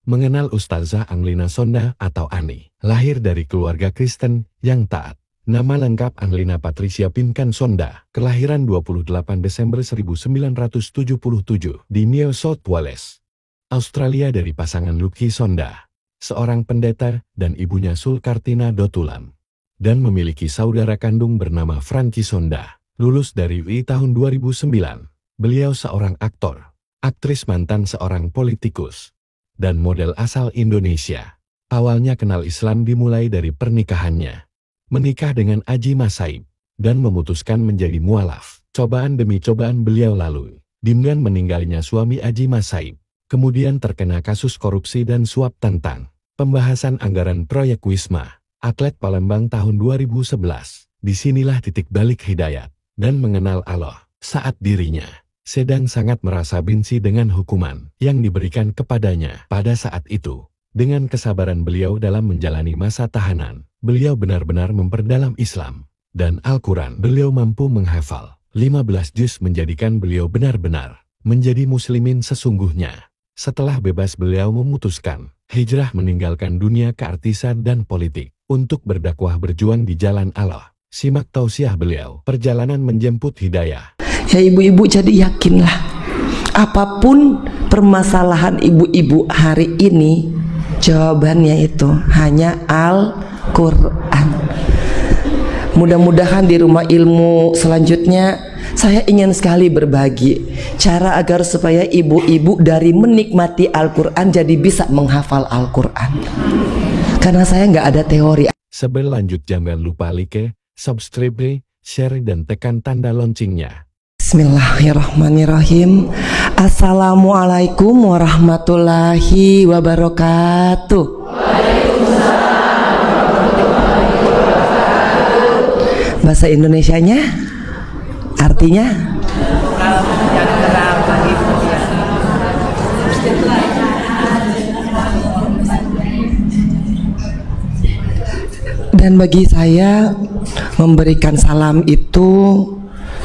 mengenal Ustazah Anglina Sonda atau Ani. Lahir dari keluarga Kristen yang taat. Nama lengkap Anglina Patricia Pinkan Sonda, kelahiran 28 Desember 1977 di New South Wales, Australia dari pasangan Lucky Sonda, seorang pendeta dan ibunya Sulkartina Dotulam, dan memiliki saudara kandung bernama Frankie Sonda, lulus dari UI tahun 2009. Beliau seorang aktor, aktris mantan seorang politikus, dan model asal Indonesia. Awalnya kenal Islam dimulai dari pernikahannya. Menikah dengan Aji Masaib, dan memutuskan menjadi mualaf. Cobaan demi cobaan beliau lalui. Dengan meninggalnya suami Aji Masaib, kemudian terkena kasus korupsi dan suap tentang pembahasan anggaran proyek Wisma Atlet Palembang tahun 2011. Disinilah titik balik hidayat, dan mengenal Allah, saat dirinya sedang sangat merasa benci dengan hukuman yang diberikan kepadanya pada saat itu. Dengan kesabaran beliau dalam menjalani masa tahanan, beliau benar-benar memperdalam Islam dan Al-Quran. Beliau mampu menghafal 15 juz menjadikan beliau benar-benar menjadi muslimin sesungguhnya. Setelah bebas beliau memutuskan hijrah meninggalkan dunia keartisan dan politik untuk berdakwah berjuang di jalan Allah. Simak tausiah beliau, perjalanan menjemput hidayah. Ya ibu-ibu, jadi yakinlah apapun permasalahan ibu-ibu hari ini, jawabannya itu hanya Al-Quran. Mudah-mudahan di rumah ilmu selanjutnya saya ingin sekali berbagi cara agar supaya ibu-ibu dari menikmati Al-Quran jadi bisa menghafal Al-Quran. Karena saya nggak ada teori. Seberlanjut jangan lupa like, subscribe, share dan tekan tanda loncengnya. Bismillahirrahmanirrahim. Assalamualaikum warahmatullahi wabarakatuh. Bahasa Indonesianya artinya dan bagi saya memberikan salam itu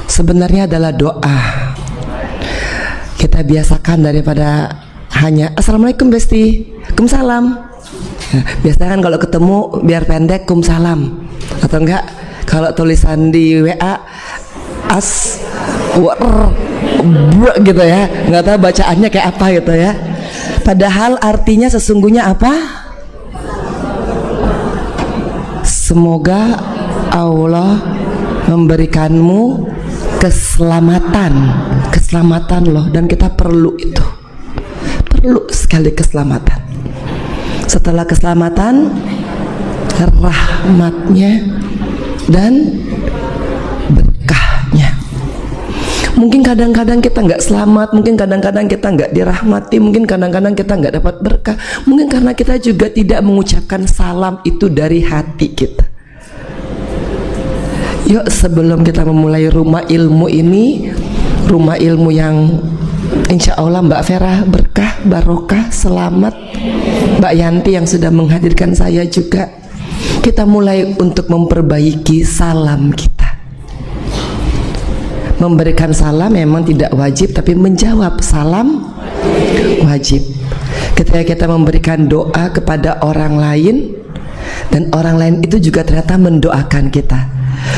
sebenarnya adalah doa. Kita biasakan daripada hanya Assalamualaikum Besti, Kumsalam. Nah, biasanya kan kalau ketemu biar pendek Kumsalam, atau enggak kalau tulisan di WA gitu ya, nggak tahu bacaannya kayak apa gitu ya. Padahal artinya sesungguhnya apa? Semoga Allah memberikanmu keselamatan loh, dan kita perlu itu, perlu sekali keselamatan. Setelah keselamatan, rahmatnya dan berkahnya. Mungkin kadang-kadang kita nggak selamat, mungkin kadang-kadang kita nggak dirahmati, mungkin kadang-kadang kita nggak dapat berkah, mungkin karena kita juga tidak mengucapkan salam itu dari hati kita. Yuk, sebelum kita memulai rumah ilmu ini, rumah ilmu yang insya Allah Mbak Vera berkah, barokah, selamat, Mbak Yanti yang sudah menghadirkan saya juga, kita mulai untuk memperbaiki salam kita. Memberikan salam memang tidak wajib, tapi menjawab salam wajib. Ketika kita memberikan doa kepada orang lain, dan orang lain itu juga ternyata mendoakan kita,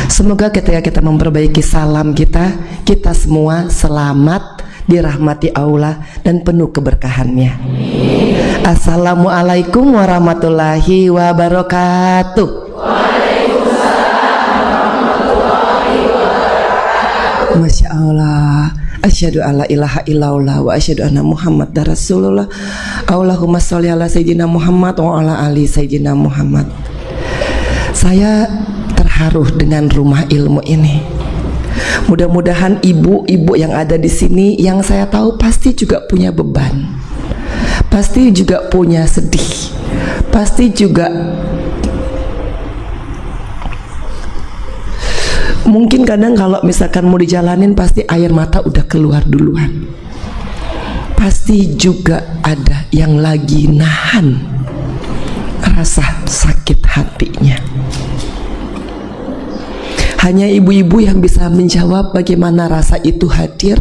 semoga ketika kita memperbaiki salam kita, kita semua selamat, dirahmati Allah dan penuh keberkahannya. Assalamualaikum warahmatullahi wabarakatuh. Masya Allah. Asyhadu alla ilaha illallah wa asyhadu anna Muhammadar Rasulullah. Allahumma sholli ala sayyidina Muhammad wa ala ali sayyidina Muhammad. Saya terharu dengan rumah ilmu ini. Mudah-mudahan ibu-ibu yang ada di sini, yang saya tahu pasti juga punya beban, pasti juga punya sedih, pasti juga mungkin kadang kalau misalkan mau dijalanin pasti air mata udah keluar duluan. Pasti juga ada yang lagi nahan rasa sakit hatinya. Hanya ibu-ibu yang bisa menjawab bagaimana rasa itu hadir.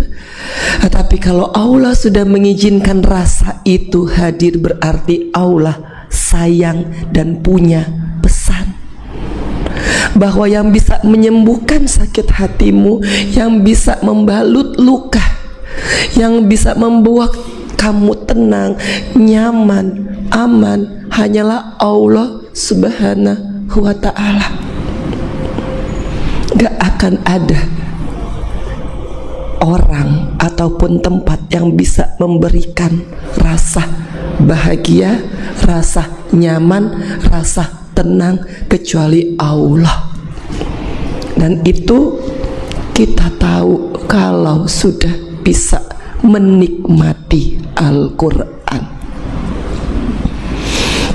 Tetapi kalau Allah sudah mengizinkan rasa itu hadir, berarti Allah sayang dan punya pesan bahwa yang bisa menyembuhkan sakit hatimu, yang bisa membalut luka, yang bisa membuat kamu tenang, nyaman, aman, hanyalah Allah Subhanahu wa ta'ala. Gak akan ada orang ataupun tempat yang bisa memberikan rasa bahagia, rasa nyaman, rasa tenang kecuali Allah. Dan itu kita tahu kalau sudah bisa menikmati Al-Quran.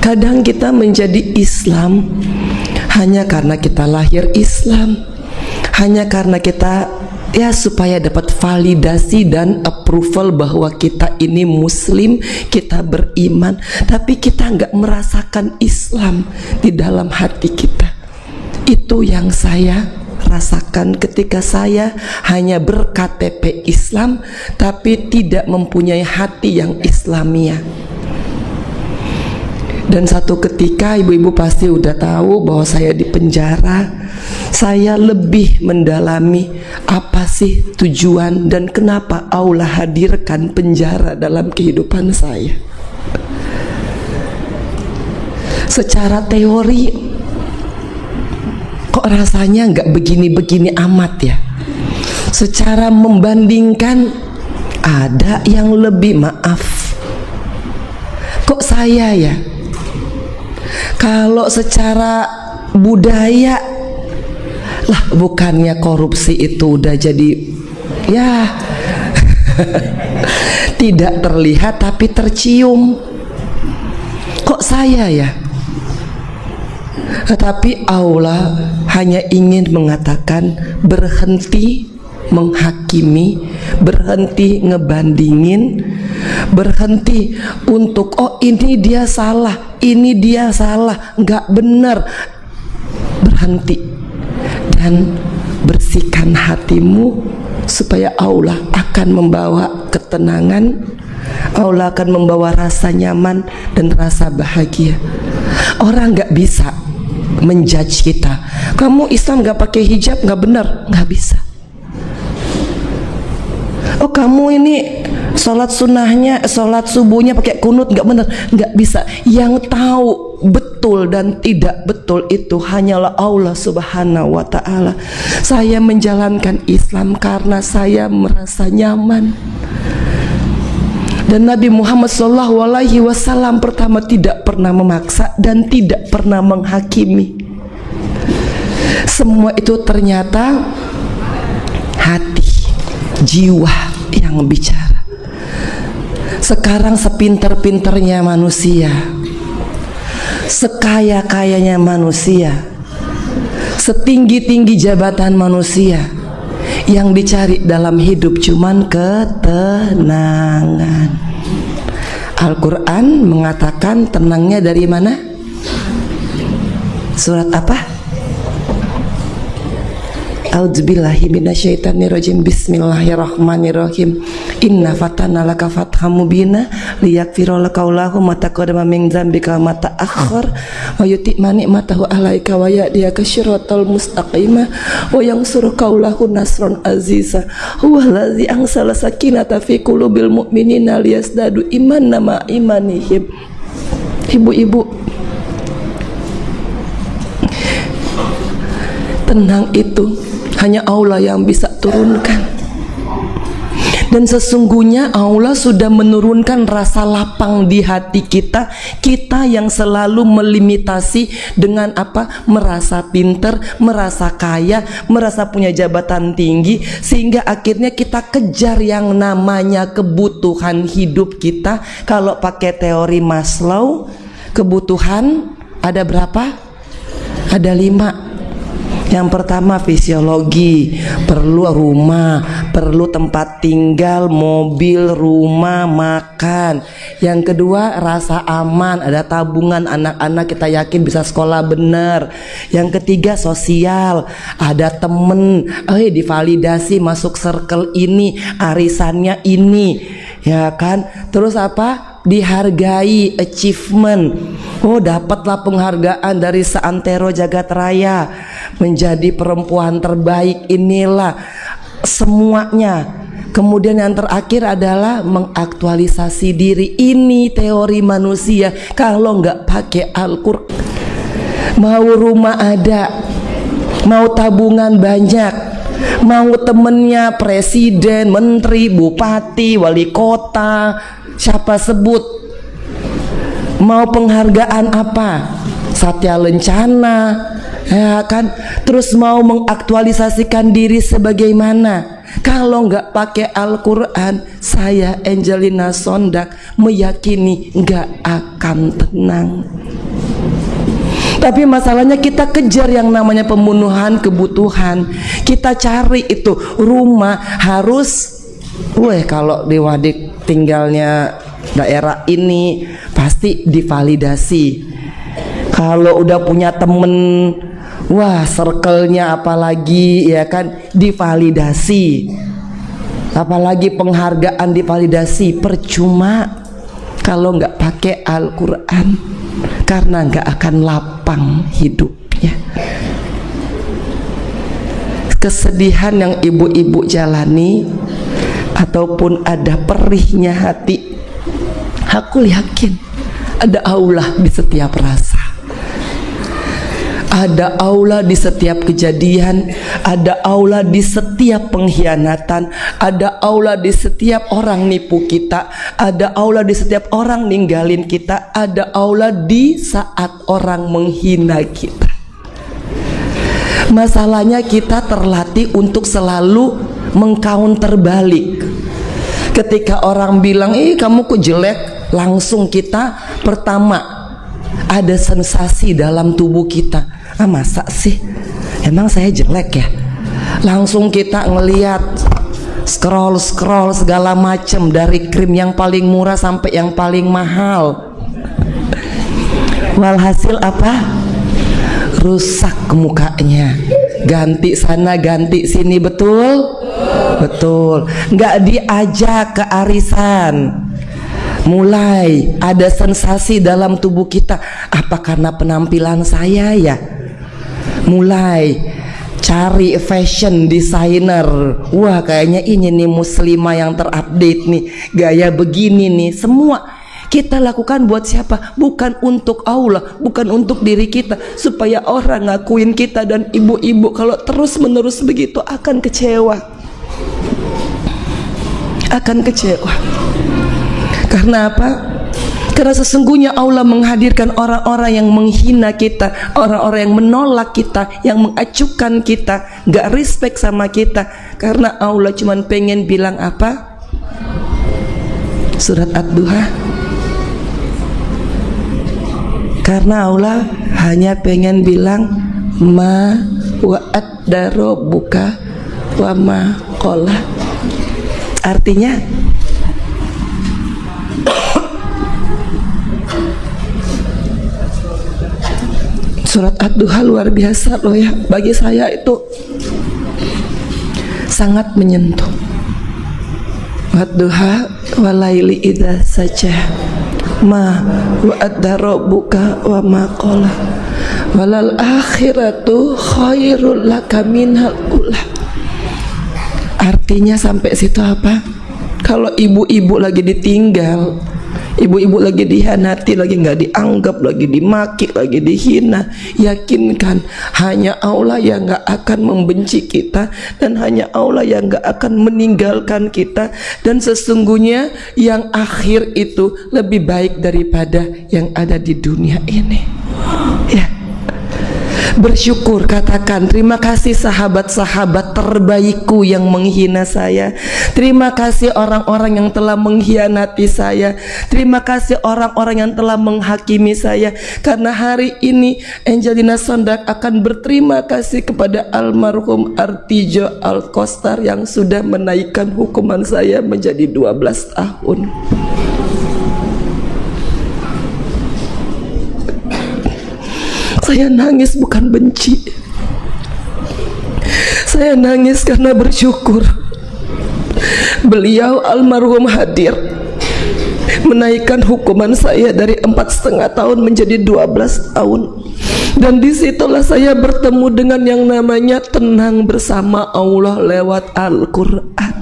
Kadang kita menjadi Islam hanya karena kita lahir Islam, hanya karena kita ya supaya dapat validasi dan approval bahwa kita ini muslim, kita beriman, tapi kita nggak merasakan Islam di dalam hati kita. Itu yang saya rasakan ketika saya hanya ber-KTP Islam tapi tidak mempunyai hati yang Islamiyah. Dan satu ketika ibu-ibu pasti udah tahu bahwa saya di penjara, saya lebih mendalami apa sih tujuan dan kenapa Allah hadirkan penjara dalam kehidupan saya. Secara teori kok rasanya nggak begini-begini amat ya. Secara membandingkan ada yang lebih, maaf. Kok saya ya? Kalau secara budaya lah, bukannya korupsi itu udah jadi ya tidak terlihat tapi tercium. Kok saya ya? Tetapi Allah hanya ingin mengatakan berhenti menghakimi, berhenti ngebandingin, berhenti untuk oh ini dia salah, ini dia salah, nggak benar. Berhenti dan bersihkan hatimu supaya Allah akan membawa ketenangan, Allah akan membawa rasa nyaman dan rasa bahagia. Orang nggak bisa menjudge kita, kamu Islam nggak pakai hijab nggak benar, nggak bisa. Oh kamu ini sholat sunnahnya, sholat subuhnya pakai kunut nggak benar, nggak bisa. Yang tahu betul dan tidak betul itu hanyalah Allah Subhanahu wa ta'ala. Saya menjalankan Islam karena saya merasa nyaman. Dan Nabi Muhammad SAW pertama tidak pernah memaksa dan tidak pernah menghakimi. Semua itu ternyata hati, jiwa yang bicara. Sekarang sepinter-pinternya manusia, sekaya-kayanya manusia, setinggi-tinggi jabatan manusia, yang dicari dalam hidup cuman ketenangan. Al-Quran mengatakan tenangnya dari mana? Surat apa? A'udzubillahi minasyaitonirrajim. Bismillahirrahmanirrahim. Inna fatana laka fatham mubina liyaghfira laka Allahu ma taqaddama min dzambika wa ma ta'akhkhar wa yutimma ni'matahu 'alaika wa yahdiyaka shiratal mustaqima wa yansuruka Allahu nasran aziza. Huwallazi anzala sakinata fi qulubil mu'minina liyazdadu imanan ma imanihim. Ibu-ibu, tenang itu hanya Allah yang bisa turunkan. Dan sesungguhnya Allah sudah menurunkan rasa lapang di hati kita. Kita yang selalu melimitasi dengan apa? Merasa pinter, merasa kaya, merasa punya jabatan tinggi, sehingga akhirnya kita kejar yang namanya kebutuhan hidup kita. Kalau pakai teori Maslow, kebutuhan ada berapa? Ada 5. Yang pertama fisiologi, perlu rumah, perlu tempat tinggal, mobil, rumah, makan. Yang kedua rasa aman, ada tabungan anak-anak kita yakin bisa sekolah benar. Yang ketiga sosial, ada temen, divalidasi masuk circle ini, arisannya ini, ya kan. Terus apa? Dihargai, achievement. Oh, dapatlah penghargaan dari seantero jagat raya, menjadi perempuan terbaik, inilah semuanya. Kemudian yang terakhir adalah mengaktualisasi diri. Ini teori manusia. Kalau nggak pakai Al-Quran, mau rumah ada, mau tabungan banyak, mau temennya presiden, menteri, bupati, wali kota, siapa sebut, mau penghargaan apa, Satya Lencana, ya kan, terus mau mengaktualisasikan diri sebagaimana. Kalau nggak pakai Al-Quran, saya Angelina Sondak meyakini nggak akan tenang. Tapi masalahnya kita kejar yang namanya pemenuhan kebutuhan. Kita cari itu rumah harus, kalau di Wadik tinggalnya daerah ini pasti divalidasi. Kalau udah punya temen, circle-nya apalagi, ya kan, divalidasi. Apalagi penghargaan divalidasi. Percuma kalau nggak pakai Al-Quran, karena nggak akan lapang hidupnya. Kesedihan yang ibu-ibu jalani, ataupun ada perihnya hati, aku yakin ada Allah di setiap rasa, ada Allah di setiap kejadian, ada Allah di setiap pengkhianatan, ada Allah di setiap orang nipu kita, ada Allah di setiap orang ninggalin kita, ada Allah di saat orang menghina kita. Masalahnya kita terlatih untuk selalu mengcounter balik. Ketika orang bilang, kamu kok jelek, langsung kita pertama ada sensasi dalam tubuh kita. Masa sih? Emang saya jelek ya? Langsung kita ngelihat, scroll segala macam, dari krim yang paling murah sampai yang paling mahal. Walhasil apa? Rusak mukanya, ganti sana ganti sini. Betul? Betul. Nggak diajak ke arisan, mulai ada sensasi dalam tubuh kita. Apa karena penampilan saya ya? Mulai cari fashion designer. Wah, kayaknya ini nih muslimah yang terupdate nih, gaya begini nih. Semua kita lakukan buat siapa? Bukan untuk Allah, bukan untuk diri kita, supaya orang ngakuin kita. Dan ibu-ibu kalau terus menerus begitu akan kecewa, akan kecewa. Karena apa? Karena sesungguhnya Allah menghadirkan orang-orang yang menghina kita, orang-orang yang menolak kita, yang mengacuhkan kita, gak respect sama kita. Karena Allah cuma pengen bilang apa? Surat Ad-Duha. Karena Allah hanya pengen bilang, ma wa'adda rabbuka wa ma qala. Artinya surat Ad-Duha luar biasa loh ya. Bagi saya itu sangat menyentuh. Ad-Duha walaili idza saja, ma wa'adda rabbuka wa ma qala, walal akhiratu khairul laka minal ula. Artinya sampai situ apa? Kalau ibu-ibu lagi ditinggal, ibu-ibu lagi dihianati, lagi nggak dianggap, lagi dimaki, lagi dihina, yakinkan hanya Allah yang nggak akan membenci kita, dan hanya Allah yang nggak akan meninggalkan kita. Dan sesungguhnya yang akhir itu lebih baik daripada yang ada di dunia ini. Ya, Bersyukur, katakan terima kasih sahabat-sahabat terbaikku yang menghina saya. Terima kasih orang-orang yang telah mengkhianati saya. Terima kasih orang-orang yang telah menghakimi saya. Karena hari ini Angelina Sondak akan berterima kasih kepada almarhum Artijo Alkostar yang sudah menaikkan hukuman saya menjadi 12 tahun. Saya nangis bukan benci. Saya nangis karena bersyukur. Beliau almarhum hadir menaikkan hukuman saya dari 4,5 tahun menjadi 12 tahun. Dan disitulah saya bertemu dengan yang namanya tenang bersama Allah lewat Al-Quran.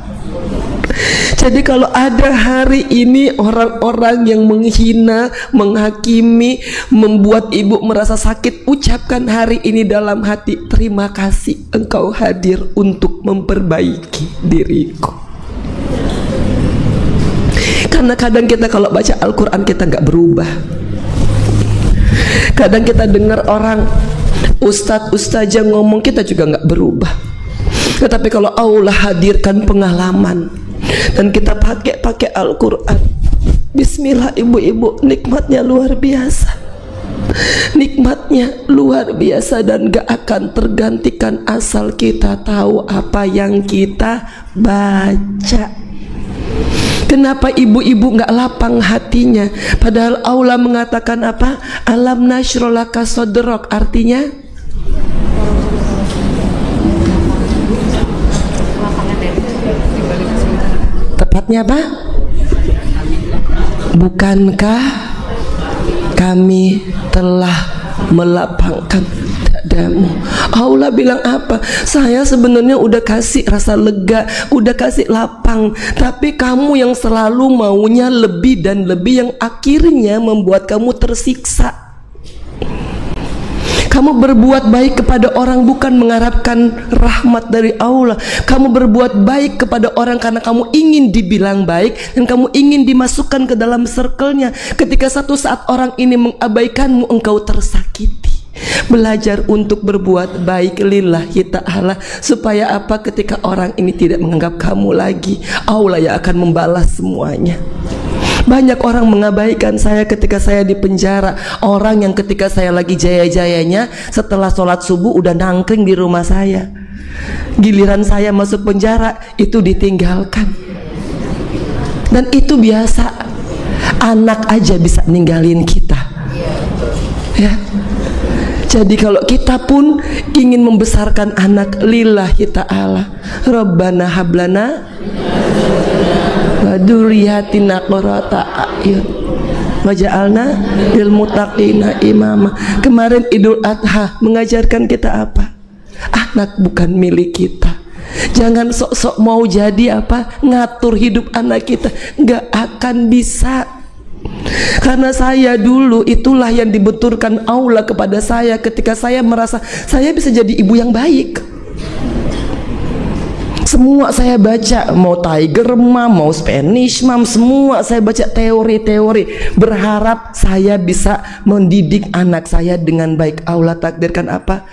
Jadi kalau ada hari ini orang-orang yang menghina, menghakimi, membuat ibu merasa sakit, ucapkan hari ini dalam hati, terima kasih engkau hadir untuk memperbaiki diriku. Karena kadang kita kalau baca Al-Quran kita nggak berubah. Kadang kita dengar orang ustadz-ustazah ngomong, kita juga nggak berubah. Tetapi kalau Allah hadirkan pengalaman dan kita pakai Al-Quran, bismillah ibu-ibu, nikmatnya luar biasa. Nikmatnya luar biasa dan gak akan tergantikan asal kita tahu apa yang kita baca. Kenapa ibu-ibu gak lapang hatinya? Padahal Allah mengatakan apa? Alam nashrolaka sodrok, artinya tepatnya apa? Bukankah kami telah melapangkan dadamu? Allah bilang apa? Saya sebenarnya udah kasih rasa lega, udah kasih lapang, tapi kamu yang selalu maunya lebih dan lebih, yang akhirnya membuat kamu tersiksa. Kamu berbuat baik kepada orang bukan mengharapkan rahmat dari Allah. Kamu berbuat baik kepada orang karena kamu ingin dibilang baik dan kamu ingin dimasukkan ke dalam circle-nya. Ketika satu saat orang ini mengabaikanmu, engkau tersakiti. Belajar untuk berbuat baik lillahi ta'ala, supaya apa? Ketika orang ini tidak menganggap kamu lagi, Allah yang akan membalas semuanya. Banyak orang mengabaikan saya ketika saya di penjara. Orang yang ketika saya lagi jaya-jayanya, setelah sholat subuh udah nangkring di rumah saya. Giliran saya masuk penjara, itu ditinggalkan. Dan itu biasa. Anak aja bisa ninggalin kita, ya. Jadi kalau kita pun ingin membesarkan anak lillahi ta'ala, Rabbana hablana Waduriyatina qurrata a'yun waja'alna lil muttaqina imama. Kemarin Idul Adha mengajarkan kita apa? Anak bukan milik kita. Jangan sok-sok mau jadi apa? Ngatur hidup anak kita. Nggak akan bisa. Karena saya dulu itulah yang dibenturkan Allah kepada saya ketika saya merasa saya bisa jadi ibu yang baik. Semua saya baca, mau Tiger Mom, mau Spanish Mom, semua saya baca teori-teori, berharap saya bisa mendidik anak saya dengan baik. Allah takdirkan apa?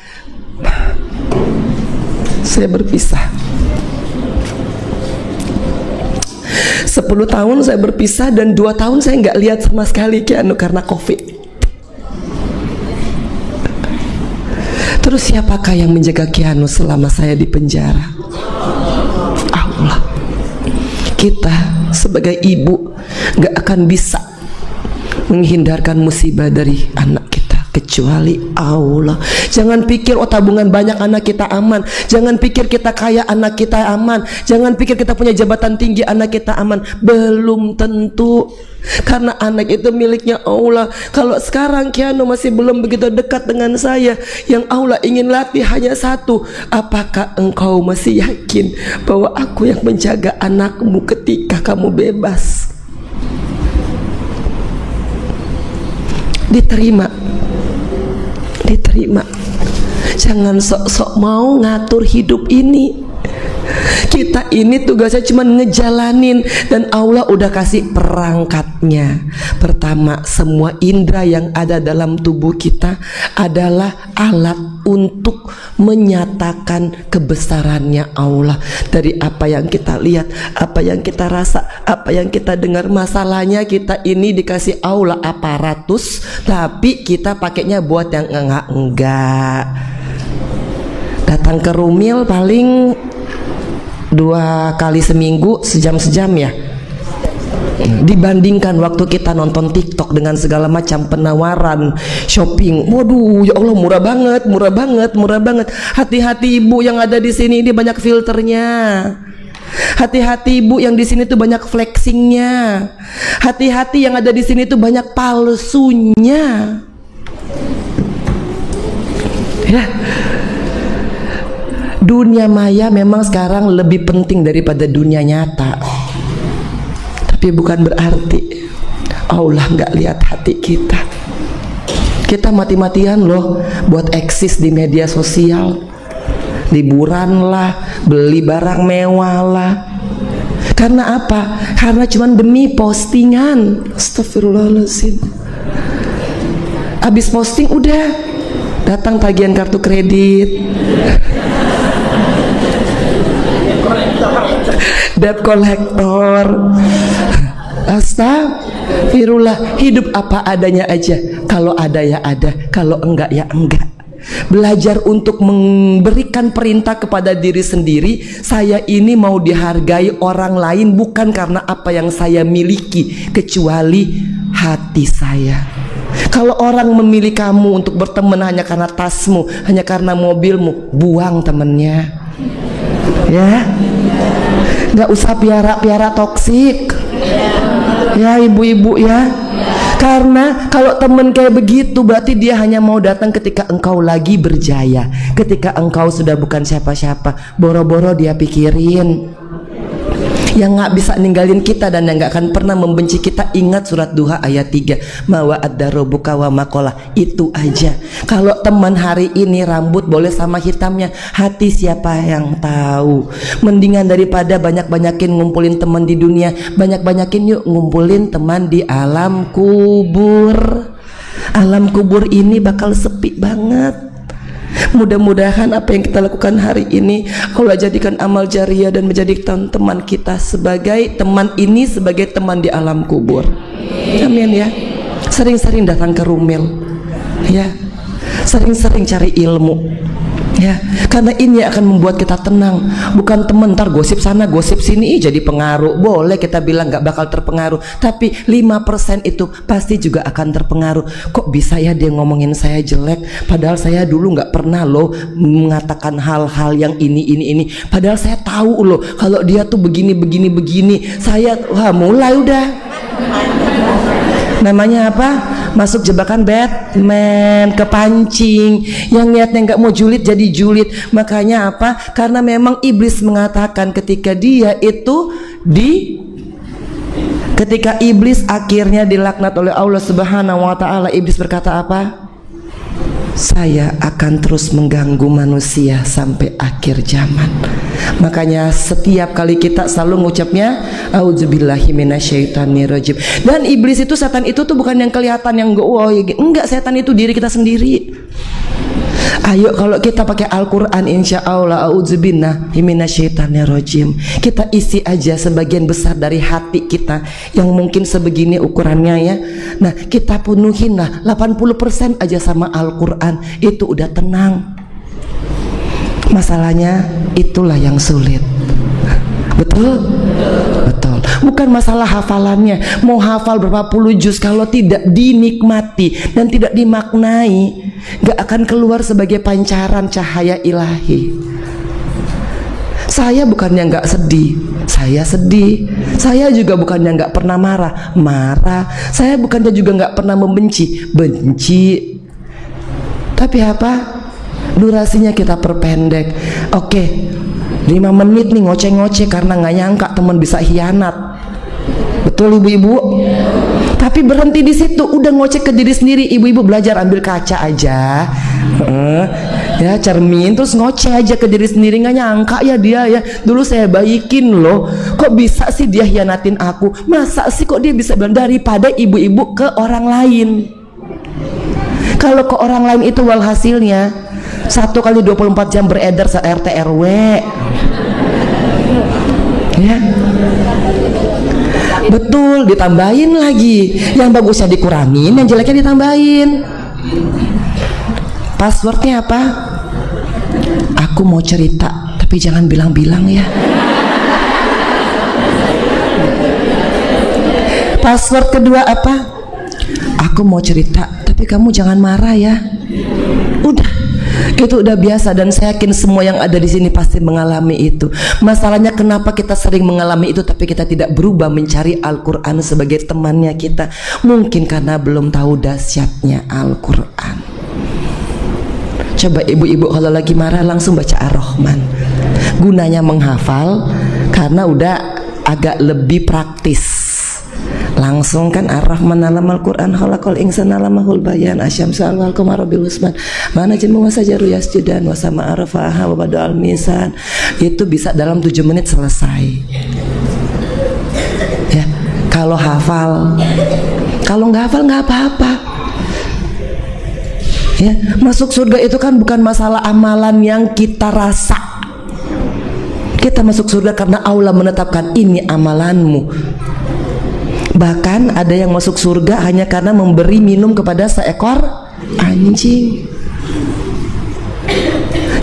Saya berpisah. 10 tahun saya berpisah dan 2 tahun saya nggak lihat sama sekali Keanu karena COVID. Terus siapakah yang menjaga Keanu selama saya di penjara? Allah. Kita sebagai ibu gak akan bisa menghindarkan musibah dari anak kita kecuali Allah. Jangan pikir oh tabungan banyak anak kita aman. Jangan pikir kita kaya anak kita aman. Jangan pikir kita punya jabatan tinggi anak kita aman. Belum tentu. Karena anak itu miliknya Allah. Kalau sekarang Keanu masih belum begitu dekat dengan saya, yang Allah ingin latih hanya satu. Apakah engkau masih yakin bahwa aku yang menjaga anakmu ketika kamu bebas? Diterima. Diterima. Jangan sok-sok mau ngatur hidup ini. Kita ini tugasnya cuma ngejalanin, dan Allah udah kasih perangkatnya. Pertama, semua indera yang ada dalam tubuh kita adalah alat untuk menyatakan kebesarannya Allah. Dari apa yang kita lihat, apa yang kita rasa, apa yang kita dengar. Masalahnya kita ini dikasih Allah aparatus, tapi kita pakainya buat yang enggak. Datang ke Rumil paling 2 kali seminggu, sejam-sejam ya, dibandingkan waktu kita nonton TikTok dengan segala macam penawaran shopping. Waduh, ya Allah, murah banget, murah banget, murah banget. Hati-hati ibu yang ada di sini, ini banyak filternya. Hati-hati ibu yang di sini tuh banyak flexingnya. Hati-hati yang ada di sini tuh banyak palsunya. Ya. Dunia maya memang sekarang lebih penting daripada dunia nyata. Tapi bukan berarti Allah nggak lihat hati kita. Kita mati-matian loh buat eksis di media sosial. Liburan lah, beli barang mewah lah. Karena apa? Karena cuma demi postingan. Astagfirullahaladzim. Habis posting udah datang tagihan kartu kredit, debt collector. Astagfirullah. Hidup apa adanya aja. Kalau ada ya ada, kalau enggak ya enggak. Belajar untuk memberikan perintah kepada diri sendiri. Saya ini mau dihargai orang lain bukan karena apa yang saya miliki, kecuali hati saya. Kalau orang memilih kamu untuk berteman hanya karena tasmu, hanya karena mobilmu, buang temennya. Ya, nggak usah piara-piara toksik. Ya ibu-ibu ya. Karena kalau temen kayak begitu berarti dia hanya mau datang ketika engkau lagi berjaya, ketika engkau sudah bukan siapa-siapa. Boro-boro dia pikirin yang nggak bisa ninggalin kita dan yang nggak akan pernah membenci kita. Ingat surat Duha ayat 3, ma wa'adda rabbuka wa ma qala. Itu aja. Kalau teman hari ini rambut boleh sama hitamnya, hati siapa yang tahu. Mendingan daripada banyak-banyakin ngumpulin teman di dunia, banyak-banyakin yuk ngumpulin teman di alam kubur. Alam kubur ini bakal sepi banget. Mudah-mudahan apa yang kita lakukan hari ini Allah jadikan amal jariah dan menjadikan teman kita sebagai teman ini, sebagai teman di alam kubur. Amin ya. Sering-sering datang ke Rumil ya, sering-sering cari ilmu ya, karena ini akan membuat kita tenang. Bukan teman ntar gosip sana gosip sini jadi pengaruh. Boleh kita bilang nggak bakal terpengaruh, tapi 5% itu pasti juga akan terpengaruh. Kok bisa ya dia ngomongin saya jelek, padahal saya dulu nggak pernah loh mengatakan hal-hal yang ini. Padahal saya tahu loh kalau dia tuh begini. Saya mulai udah. Namanya apa? Masuk jebakan Batman, kepancing. Yang niatnya nggak mau julid jadi julid. Makanya apa? Karena memang iblis mengatakan ketika dia itu ketika iblis akhirnya dilaknat oleh Allah Subhanahu wa taala, iblis berkata apa? Saya akan terus mengganggu manusia sampai akhir zaman. Makanya setiap kali kita selalu ngucapnya auzubillahi minasyaitonirrajim. Dan iblis itu, setan itu tuh bukan yang kelihatan yang enggak, setan itu diri kita sendiri. Ayo kalau kita pakai Al-Quran, insya Allah auzubillahi minasyaitonirrajim, kita isi aja sebagian besar dari hati kita yang mungkin sebegini ukurannya ya. Nah kita penuhin lah 80% aja sama Al-Quran, itu udah tenang. Masalahnya itulah yang sulit. Betul? Betul. Bukan masalah hafalannya. Mau hafal berapa puluh juz, kalau tidak dinikmati dan tidak dimaknai, gak akan keluar sebagai pancaran cahaya ilahi. Saya bukannya gak sedih, saya sedih. Saya juga bukannya gak pernah marah. Saya bukannya juga gak pernah benci. Tapi apa? Durasinya kita perpendek. Oke, 5 menit nih ngoceh-ngoceh karena nggak nyangka teman bisa hianat. Betul ibu-ibu? Tapi berhenti di situ, udah ngoceh ke diri sendiri. Ibu-ibu belajar ambil kaca aja, ya cermin, terus ngoceh aja ke diri sendiri. Nggak nyangka ya dia ya, dulu saya baikin loh, kok bisa sih dia hianatin aku, masa sih kok dia bisa bilang. Daripada ibu-ibu ke orang lain. Kalau ke orang lain itu walhasilnya 1 kali 24 jam beredar se RT RW, ya betul, ditambahin lagi. Yang bagusnya dikurangin, yang jeleknya ditambahin. Passwordnya apa? Aku mau cerita, tapi jangan bilang-bilang ya. Password kedua apa? Aku mau cerita, tapi kamu jangan marah ya. Udah, itu udah biasa, dan saya yakin semua yang ada di sini pasti mengalami itu. Masalahnya kenapa kita sering mengalami itu tapi kita tidak berubah mencari Al-Quran sebagai temannya kita? Mungkin karena belum tahu dahsyatnya Al-Quran. Coba ibu-ibu kalau lagi marah langsung baca Ar-Rahman. Gunanya menghafal karena udah agak lebih praktis. Langsung kan Ar-Rahman alamal Quran khalaqal insana alamahul bayan asyamsu wal qamara bil husban mana jamu wasajaru yasjudan wasama arafaha wa badal misan. Itu bisa dalam 7 menit selesai ya, kalau hafal. Kalau nggak hafal nggak apa-apa ya. Masuk surga itu kan bukan masalah amalan yang kita rasa. Kita masuk surga karena Allah menetapkan ini amalanmu. Bahkan ada yang masuk surga hanya karena memberi minum kepada seekor anjing.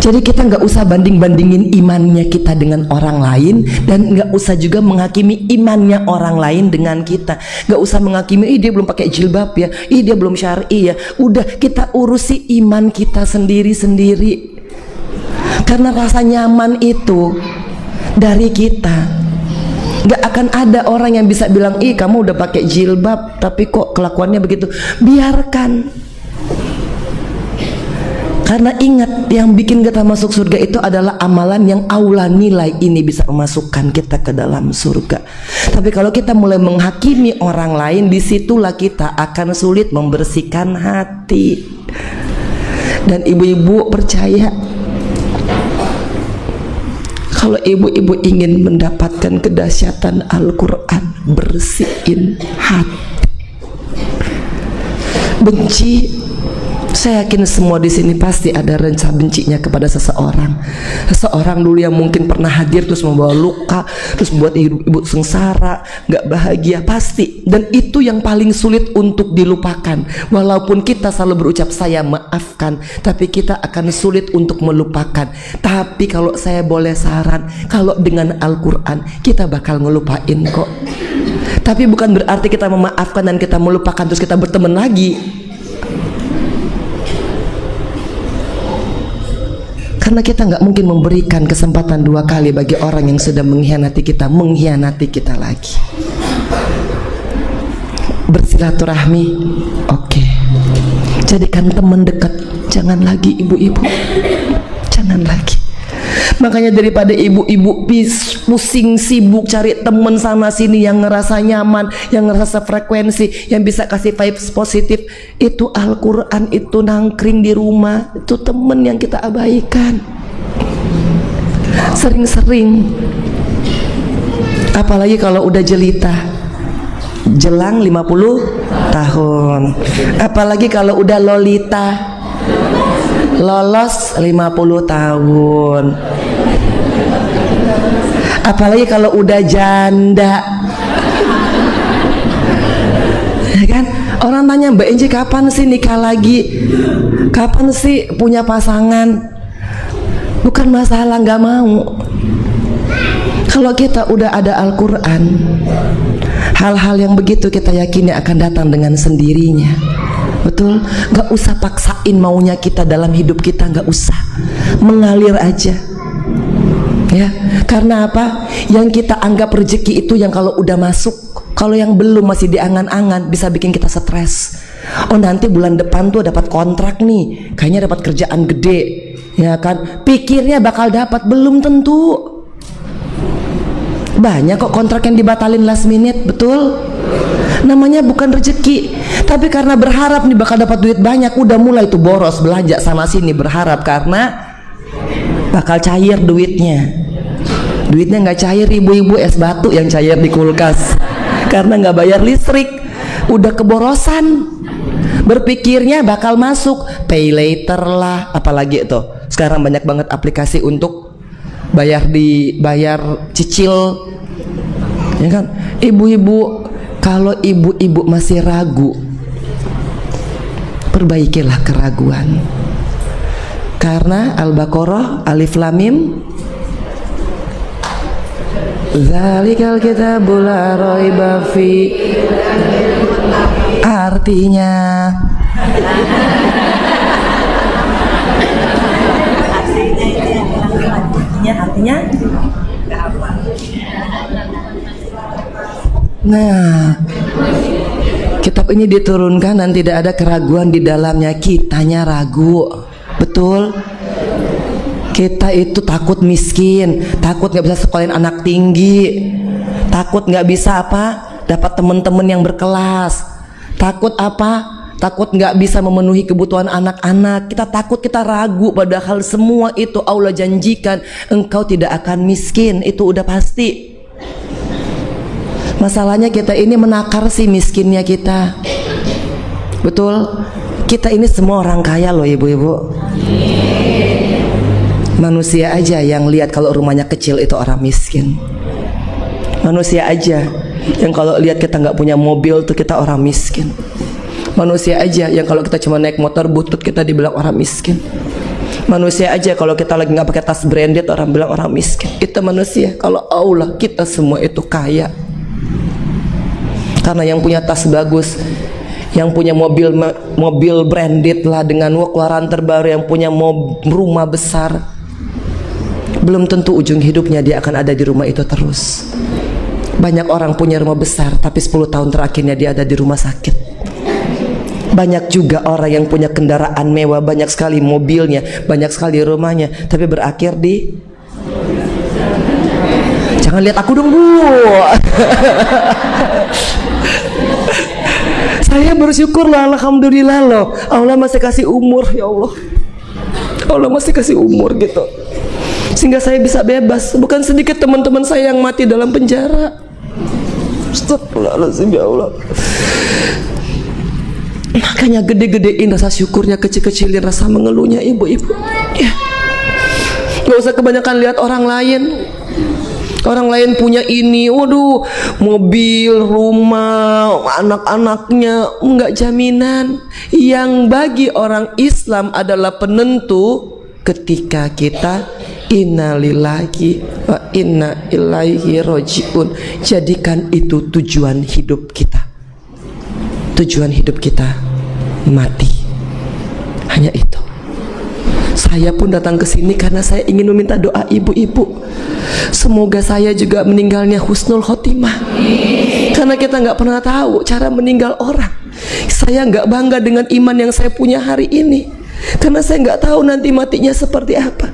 Jadi kita nggak usah banding-bandingin imannya kita dengan orang lain, dan nggak usah juga menghakimi imannya orang lain dengan kita. Nggak usah menghakimi, ih dia belum pakai jilbab ya, ih dia belum syar'i ya. Udah, kita urusi iman kita sendiri-sendiri. Karena rasa nyaman itu dari kita. Gak akan ada orang yang bisa bilang, ih kamu udah pakai jilbab tapi kok kelakuannya begitu. Biarkan. Karena ingat, yang bikin kita masuk surga itu adalah amalan yang Allah nilai ini bisa memasukkan kita ke dalam surga. Tapi kalau kita mulai menghakimi orang lain, disitulah kita akan sulit membersihkan hati. Dan ibu-ibu percaya, kalau ibu-ibu ingin mendapatkan kedahsyatan Al-Quran, bersihin hati. Benci, saya yakin semua di sini pasti ada rasa bencinya kepada seseorang. Seseorang dulu yang mungkin pernah hadir terus membawa luka, terus membuat ibu sengsara, nggak bahagia, pasti. Dan itu yang paling sulit untuk dilupakan. Walaupun kita selalu berucap saya maafkan, tapi kita akan sulit untuk melupakan. Tapi kalau saya boleh saran, kalau dengan Al-Quran kita bakal ngelupain kok. Tapi bukan berarti kita memaafkan dan kita melupakan terus kita berteman lagi. Karena kita nggak mungkin memberikan kesempatan 2 kali bagi orang yang sudah mengkhianati kita lagi. Bersilaturahmi, oke. Jadikan teman dekat, jangan lagi ibu-ibu, jangan lagi. Makanya daripada ibu-ibu pusing sibuk cari temen sana sini yang ngerasa nyaman, yang ngerasa frekuensi, yang bisa kasih vibes positif, itu Al-Quran itu nangkring di rumah, itu temen yang kita abaikan. Sering-sering, apalagi kalau udah jelita, jelang 50 tahun, apalagi kalau udah lolita, lolos 50 tahun, apalagi kalau udah janda, ya kan? Orang tanya, Mbak Enji kapan sih nikah lagi, kapan sih punya pasangan? Bukan masalah nggak mau. Kalau kita udah ada Al-Quran, hal-hal yang begitu kita yakini akan datang dengan sendirinya. Betul, nggak usah paksain maunya kita dalam hidup kita, nggak usah, mengalir aja ya. Karena apa? Yang kita anggap rezeki itu yang kalau udah masuk, kalau yang belum masih diangan-angan bisa bikin kita stres. Oh nanti bulan depan tuh dapat kontrak nih, kayaknya dapat kerjaan gede, ya kan? Pikirnya bakal dapat, belum tentu. Banyak kok kontrak yang dibatalin last minute, betul? Namanya bukan rezeki, tapi karena berharap nih bakal dapat duit banyak, udah mulai tuh boros belanja sana sini berharap karena bakal cair duitnya. Duitnya nggak cair, ibu-ibu es batu yang cair di kulkas karena nggak bayar listrik, udah keborosan. Berpikirnya bakal masuk pay later lah, apalagi itu sekarang banyak banget aplikasi untuk bayar cicil, ya kan? Ibu-ibu, kalau ibu-ibu masih ragu, perbaikilah keraguan. Karena Al-Baqarah Alif Lam Mim, Zalikal kitabul la raiba fi, artinya nah, kitab ini diturunkan dan tidak ada keraguan di dalamnya. Kitanya ragu, betul? Kita itu takut miskin, takut nggak bisa sekolahin anak tinggi, takut nggak bisa dapat teman-teman yang berkelas, takut takut nggak bisa memenuhi kebutuhan anak-anak. Kita takut, kita ragu, padahal semua itu Allah janjikan engkau tidak akan miskin, itu udah pasti. Masalahnya kita ini menakar si miskinnya kita, betul? Kita ini semua orang kaya loh ibu-ibu. Manusia aja yang lihat kalau rumahnya kecil itu orang miskin. Manusia aja yang kalau lihat kita nggak punya mobil tuh kita orang miskin. Manusia aja yang kalau kita cuma naik motor butut kita dibilang orang miskin. Manusia aja kalau kita lagi nggak pakai tas branded orang bilang orang miskin. Itu manusia. Kalau Allah, kita semua itu kaya. Karena yang punya tas bagus, yang punya mobil branded lah dengan keluaran terbaru, yang punya rumah besar, belum tentu ujung hidupnya dia akan ada di rumah itu terus. Banyak orang punya rumah besar tapi 10 tahun terakhirnya dia ada di rumah sakit. Banyak juga orang yang punya kendaraan mewah, banyak sekali mobilnya, banyak sekali rumahnya, tapi berakhir di, jangan lihat aku dong Bu. Saya bersyukur lah, alhamdulillah loh, Allah masih kasih umur, ya Allah, Allah masih kasih umur gitu, sehingga saya bisa bebas. Bukan sedikit teman-teman saya yang mati dalam penjara. Astagfirullahaladzim, ya Allah. Makanya gede-gedein rasa syukurnya, kecil-kecilin rasa mengeluhnya ibu-ibu ya. Gak usah kebanyakan lihat orang lain. Orang lain punya ini, waduh, mobil, rumah, anak-anaknya, enggak jaminan. Yang bagi orang Islam adalah penentu ketika kita innalillahi wa inna ilaihi rojiun. Jadikan itu tujuan hidup kita. Tujuan hidup kita mati. Hanya itu. Saya pun datang ke sini karena saya ingin meminta doa ibu-ibu. Semoga saya juga meninggalnya husnul khotimah. Karena kita nggak pernah tahu cara meninggal orang. Saya nggak bangga dengan iman yang saya punya hari ini, karena saya nggak tahu nanti matinya seperti apa.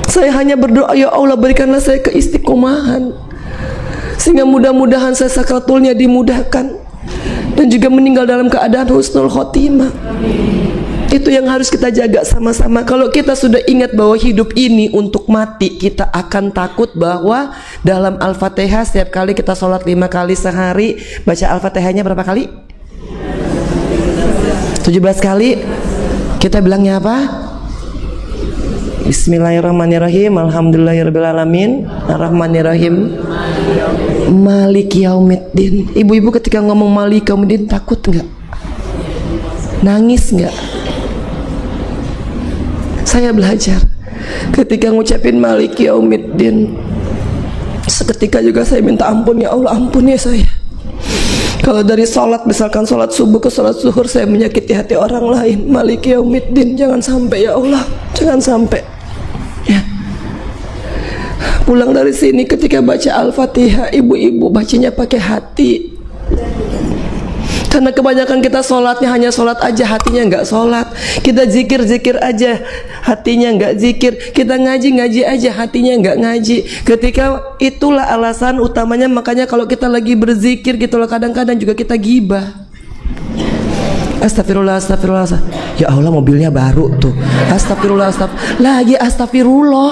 Saya hanya berdoa, ya Allah berikanlah saya keistiqomahan, sehingga mudah-mudahan saya sakratulnya dimudahkan dan juga meninggal dalam keadaan husnul khotimah. Itu yang harus kita jaga sama-sama. Kalau kita sudah ingat bahwa hidup ini untuk mati, kita akan takut bahwa dalam Al-Fatihah setiap kali kita sholat 5 kali sehari, baca Al-Fatihahnya berapa kali? 17 kali. Kita bilangnya apa? Bismillahirrahmanirrahim, alhamdulillahirrabbilalamin, arrahmanirrahim, maliki yaumiddin. Ibu-ibu ketika ngomong maliki yaumiddin takut nggak? Nangis nggak? Saya belajar ketika ngucapin maliki yaumiddin, seketika juga saya minta ampun, ya Allah ampuni saya. Kalau dari sholat, misalkan sholat subuh ke sholat zuhur, saya menyakiti hati orang lain, maliki yaumiddin, jangan sampai ya Allah, jangan sampai ya. Pulang dari sini ketika baca Al-Fatihah, ibu-ibu bacanya pakai hati. Karena kebanyakan kita sholatnya hanya sholat aja, hatinya nggak sholat. Kita zikir aja, hatinya nggak zikir. Kita ngaji aja, hatinya nggak ngaji. Ketika itulah alasan utamanya, makanya kalau kita lagi berzikir gitu loh, kadang-kadang juga kita gibah. Astagfirullah. Ya Allah, mobilnya baru tuh. Astagfirullah. Lagi astagfirullah.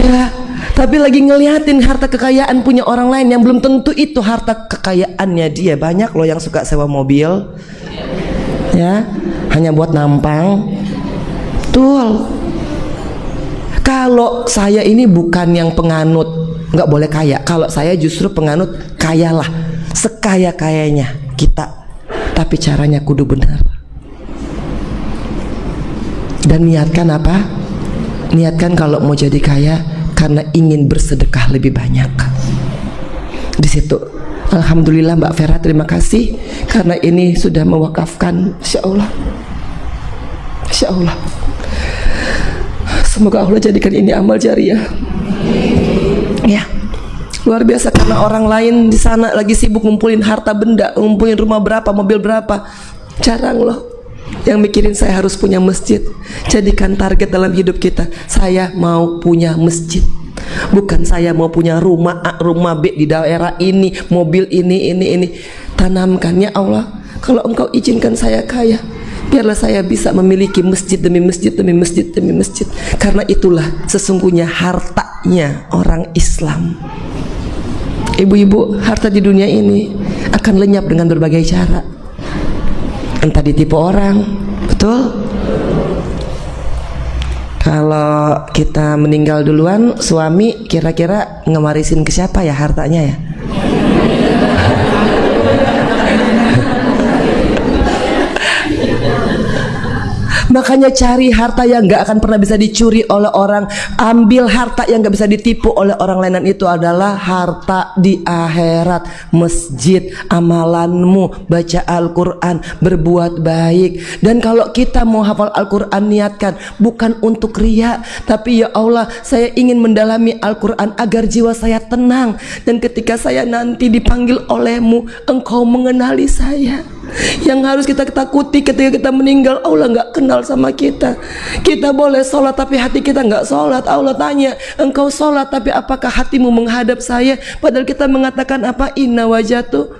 Ya. Tapi lagi ngeliatin harta kekayaan punya orang lain yang belum tentu itu harta kekayaannya dia. Banyak loh yang suka sewa mobil, ya, hanya buat nampang. Betul. Kalau saya ini bukan yang penganut nggak boleh kaya. Kalau saya justru penganut kayalah, sekaya-kayanya kita. Tapi caranya kudu benar. Dan niatkan apa? Niatkan kalau mau jadi kaya karena ingin bersedekah lebih banyak. Di situ, alhamdulillah Mbak Vera, terima kasih karena ini sudah mewakafkan. Insya Allah, Insya Allah. Semoga Allah jadikan ini amal jariah. Ya, luar biasa, karena orang lain di sana lagi sibuk ngumpulin harta benda, ngumpulin rumah berapa, mobil berapa. Jarang loh yang mikirin saya harus punya masjid. Jadikan target dalam hidup kita, saya mau punya masjid. Bukan saya mau punya rumah A, rumah B di daerah ini, mobil ini. Tanamkan, ya Allah, kalau Engkau izinkan saya kaya, biarlah saya bisa memiliki masjid demi masjid demi masjid demi masjid. Karena itulah sesungguhnya hartanya orang Islam. Ibu-ibu, harta di dunia ini akan lenyap dengan berbagai cara. Entah ditipu orang, betul? Kalau kita meninggal duluan, suami kira-kira ngewarisin ke siapa ya hartanya ya? Makanya cari harta yang gak akan pernah bisa dicuri oleh orang. Ambil harta yang gak bisa ditipu oleh orang lain, dan itu adalah harta di akhirat. Masjid, amalanmu, baca Al-Quran, berbuat baik. Dan kalau kita mau hafal Al-Quran, niatkan bukan untuk riya, tapi ya Allah, saya ingin mendalami Al-Quran agar jiwa saya tenang. Dan ketika saya nanti dipanggil olehmu, Engkau mengenali saya. Yang harus kita takuti ketika kita meninggal, Allah nggak kenal sama kita. Kita boleh sholat tapi hati kita nggak sholat. Allah tanya, engkau sholat tapi apakah hatimu menghadap saya? Padahal kita mengatakan apa? Inna wajatu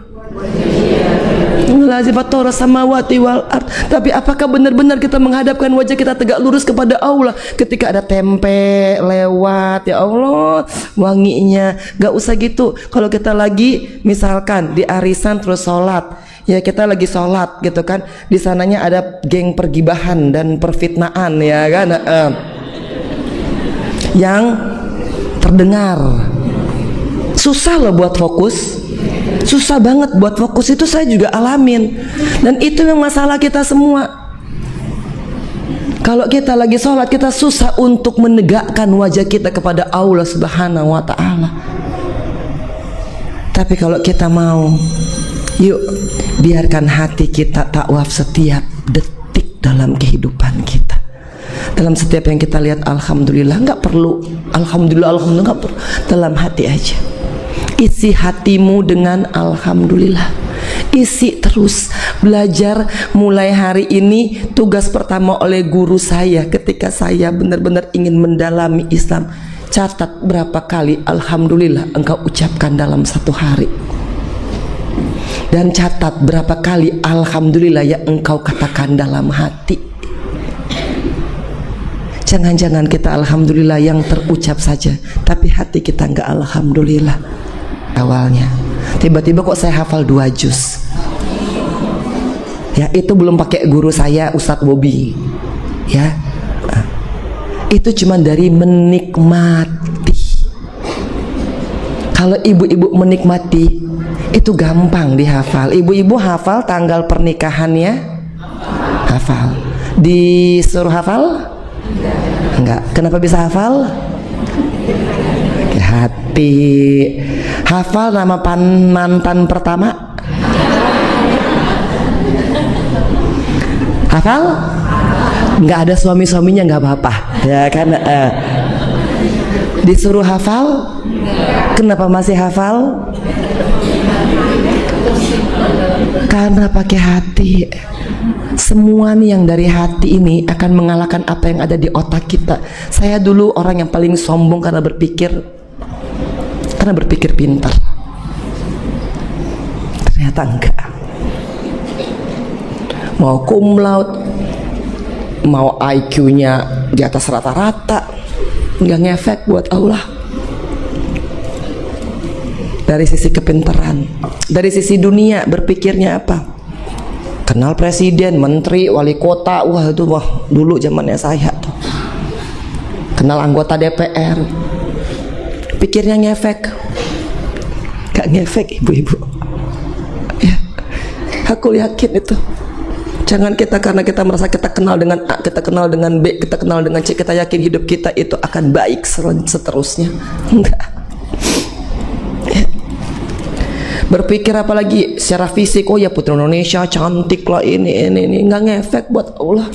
lazifator samawati wal ard. Tapi apakah benar-benar kita menghadapkan wajah kita tegak lurus kepada Allah? Ketika ada tempe lewat, ya Allah, wanginya. Gak usah gitu. Kalau kita lagi misalkan di arisan terus sholat, ya kita lagi sholat gitu kan, di sananya ada geng pergibahan dan perfitnaan, ya kan, yang terdengar. Susah loh buat fokus, susah banget buat fokus. Itu saya juga alamin, dan itu yang masalah kita semua. Kalau kita lagi sholat, kita susah untuk menegakkan wajah kita kepada Allah Subhanahu wa Ta'ala. Tapi kalau kita mau, yuk biarkan hati kita takwaf setiap detik dalam kehidupan kita. Dalam setiap yang kita lihat, alhamdulillah, nggak perlu alhamdulillah nggak perlu, dalam hati aja. Isi hatimu dengan alhamdulillah. Isi terus. Belajar mulai hari ini. Tugas pertama oleh guru saya ketika saya benar-benar ingin mendalami Islam, catat berapa kali alhamdulillah engkau ucapkan dalam satu hari. Dan catat berapa kali alhamdulillah yang engkau katakan dalam hati. Jangan-jangan kita alhamdulillah yang terucap saja, tapi hati kita enggak alhamdulillah. Awalnya tiba-tiba kok saya hafal 2 juz. Ya, itu belum pakai guru saya Ustadz Bobi. Ya, itu cuma dari menikmati. Kalau ibu-ibu menikmati, itu gampang dihafal. Ibu-ibu hafal tanggal pernikahannya? Hafal. Disuruh hafal? Enggak. Kenapa bisa hafal? Hati. Hafal nama mantan pertama? Hafal? Enggak ada suami-suaminya, enggak apa-apa. Ya kan? Disuruh hafal? Kenapa masih hafal? Karena pakai hati. Semua nih yang dari hati ini akan mengalahkan apa yang ada di otak kita. Saya dulu orang yang paling sombong karena berpikir pintar. Ternyata enggak. Mau cum laude, mau IQ-nya di atas rata-rata, nggak ngefek buat Allah. Dari sisi kepintaran, dari sisi dunia berpikirnya apa? Kenal presiden, menteri, wali kota, dulu zamannya saya tuh. Kenal anggota DPR, pikirnya ngefek, gak ngefek ibu-ibu. Ya, aku yakin itu. Jangan kita karena kita merasa kita kenal dengan A, kita kenal dengan B, kita kenal dengan C, kita yakin hidup kita itu akan baik seterusnya. Enggak. Ya. Berpikir apalagi secara fisik, oh ya putri Indonesia cantik lah, ini nggak ngefek buat Allah.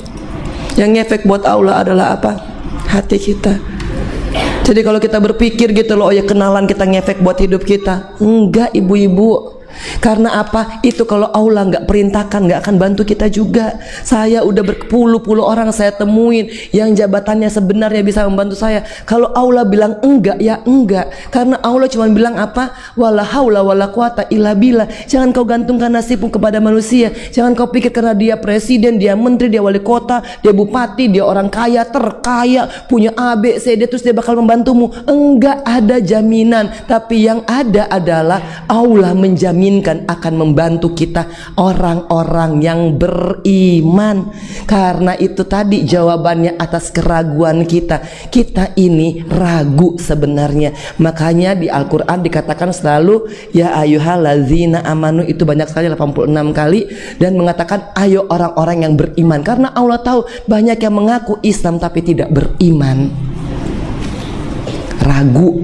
Yang ngefek buat Allah adalah apa? Hati kita. Jadi kalau kita berpikir gitu loh, oh ya kenalan kita ngefek buat hidup kita, enggak ibu-ibu. Karena apa? Itu kalau Allah nggak perintahkan nggak akan bantu kita juga. Saya udah berpuluh-puluh orang saya temuin yang jabatannya sebenarnya bisa membantu saya. Kalau Allah bilang enggak, ya enggak. Karena Allah cuma bilang apa? Wala haula wala quwata illa billah. Jangan kau gantungkan nasibmu kepada manusia. Jangan kau pikir karena dia presiden, dia menteri, dia wali kota, dia bupati, dia orang kaya, terkaya, punya A, B, C, D, terus dia bakal membantumu. Enggak ada jaminan. Tapi yang ada adalah Allah menjamin akan membantu kita orang-orang yang beriman. Karena itu tadi jawabannya atas keraguan kita. Kita ini ragu sebenarnya. Makanya di Al-Quran dikatakan selalu ya ayyuhallazina amanu, itu banyak sekali, 86 kali, dan mengatakan ayo orang-orang yang beriman. Karena Allah tahu banyak yang mengaku Islam tapi tidak beriman, ragu,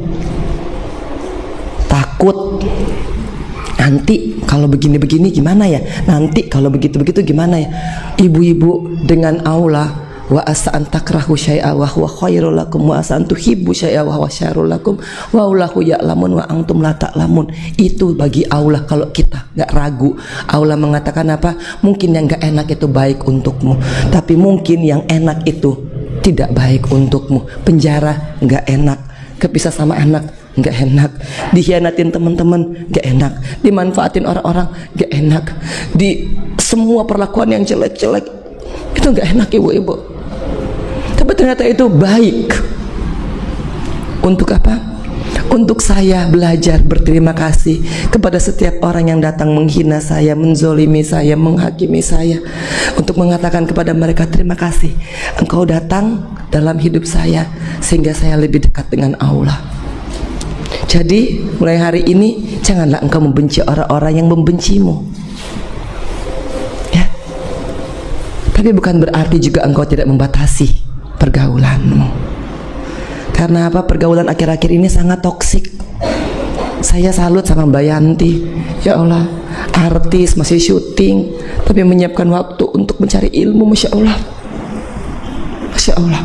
takut. Nanti kalau begini-begini gimana ya? Nanti kalau begitu-begitu gimana ya? Ibu-ibu dengan Allah, wa asa an takrahu syai'a wa huwa khairul lakum wa asa an tuhibbu syai'a wa huwa syarrul lakum wa wallahu ya'lamun wa antum la ta'lamun. Itu bagi Allah kalau kita nggak ragu. Allah mengatakan apa? Mungkin yang nggak enak itu baik untukmu, tapi mungkin yang enak itu tidak baik untukmu. Penjara nggak enak, kepisah sama anak nggak enak, dikhianatin teman-teman nggak enak, dimanfaatin orang-orang nggak enak, di semua perlakuan yang jelek-jelek itu nggak enak ibu-ibu. Tapi ternyata itu baik. Untuk apa? Untuk saya belajar berterima kasih kepada setiap orang yang datang menghina saya, menzolimi saya, menghakimi saya, untuk mengatakan kepada mereka terima kasih, engkau datang dalam hidup saya sehingga saya lebih dekat dengan Allah. Jadi mulai hari ini janganlah engkau membenci orang-orang yang membencimu, ya. Tapi bukan berarti juga engkau tidak membatasi pergaulanmu. Karena apa? Pergaulan akhir-akhir ini sangat toksik. Saya salut sama Mbak Yanti. Ya Allah, artis masih syuting tapi menyiapkan waktu untuk mencari ilmu. Masya Allah, Masya Allah.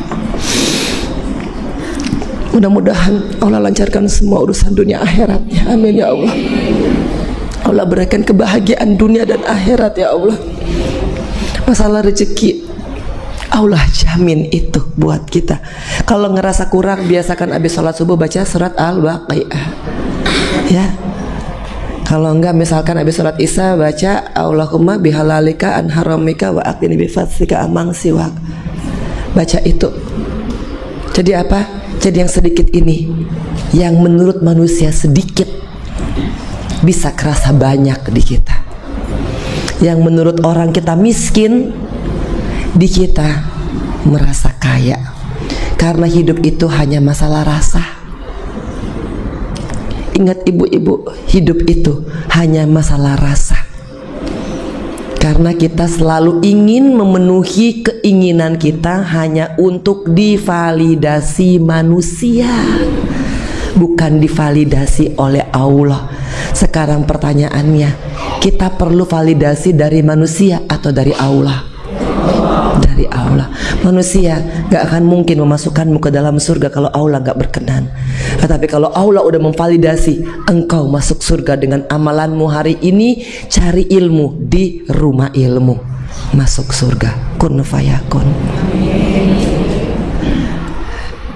Mudah-mudahan Allah lancarkan semua urusan dunia akhiratnya. Amin ya Allah. Allah berikan kebahagiaan dunia dan akhirat ya Allah. Masalah rezeki Allah jamin itu buat kita. Kalau ngerasa kurang, biasakan habis sholat subuh baca surat Al-Waqiah, ya. Kalau enggak, misalkan habis sholat isya baca Allahumma bihalalika an haramika wa aqini bifadsika amang siwak. Baca itu. Jadi apa? Jadi yang sedikit ini, yang menurut manusia sedikit, bisa kerasa banyak di kita. Yang menurut orang kita miskin, di kita merasa kaya. Karena hidup itu hanya masalah rasa. Ingat ibu-ibu, hidup itu hanya masalah rasa. Karena kita selalu ingin memenuhi keinginan kita hanya untuk divalidasi manusia, bukan divalidasi oleh Allah. Sekarang pertanyaannya, kita perlu validasi dari manusia atau dari Allah? Dari Allah. Manusia gak akan mungkin memasukkanmu ke dalam surga kalau Allah gak berkenan. Tetapi kalau Allah udah memvalidasi engkau masuk surga dengan amalanmu hari ini, cari ilmu di rumah ilmu, masuk surga. Kun fayakun.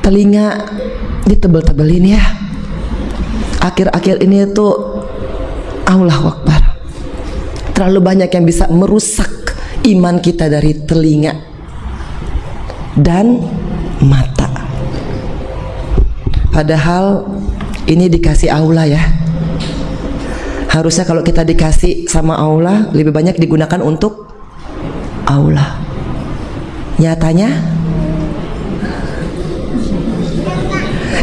Telinga ditebel-tebelin ya. Akhir-akhir ini itu Allahu Akbar, terlalu banyak yang bisa merusak iman kita dari telinga dan mata. Padahal ini dikasih Allah ya. Harusnya kalau kita dikasih sama Allah, lebih banyak digunakan untuk Allah. Nyatanya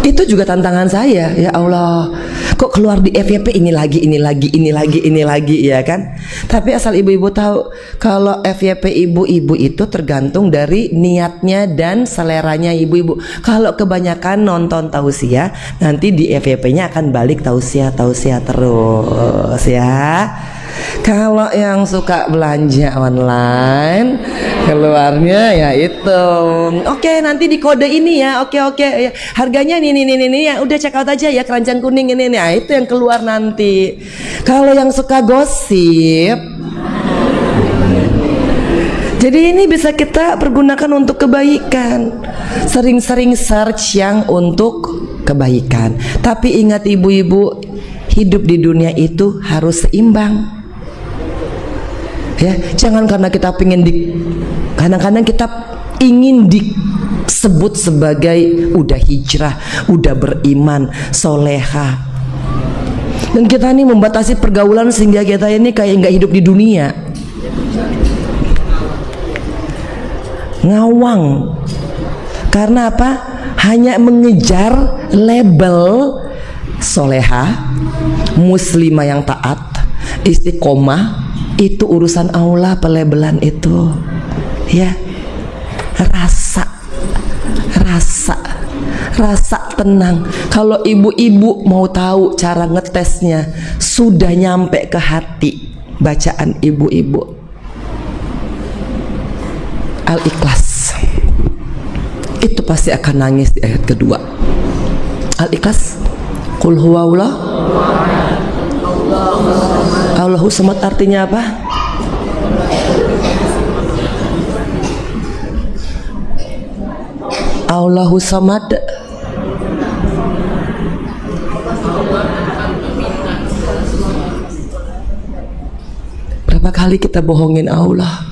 itu juga tantangan saya, ya Allah, kok keluar di FYP ini lagi ya kan. Tapi asal ibu-ibu tahu, kalau FYP ibu-ibu itu tergantung dari niatnya dan seleranya ibu-ibu. Kalau kebanyakan nonton tausiah, nanti di FYP-nya akan balik tausiah terus ya. Kalau yang suka belanja online, keluarnya ya itu. Oke, nanti di kode ini ya. Oke. Ya, harganya ini ya. Udah check out aja ya, keranjang kuning ini. Nah, itu yang keluar nanti. Kalau yang suka gosip, jadi ini bisa kita pergunakan untuk kebaikan. Sering-sering search yang untuk kebaikan. Tapi ingat ibu-ibu, hidup di dunia itu harus seimbang. Ya, jangan karena kita kadang-kadang kita ingin disebut sebagai udah hijrah, udah beriman, soleha, dan kita ini membatasi pergaulan sehingga kita ini kayak nggak hidup di dunia, ngawang. Karena apa? Hanya mengejar label soleha, muslimah yang taat, istiqomah. Itu urusan Allah, pelebelan itu ya. Rasa tenang. Kalau ibu-ibu mau tahu cara ngetesnya, sudah nyampe ke hati bacaan ibu-ibu Al-Ikhlas, itu pasti akan nangis di ayat kedua. Al-Ikhlas, Qul huwallah Allahu samad, artinya apa? Allahu samad. Berapa kali kita bohongin Allah?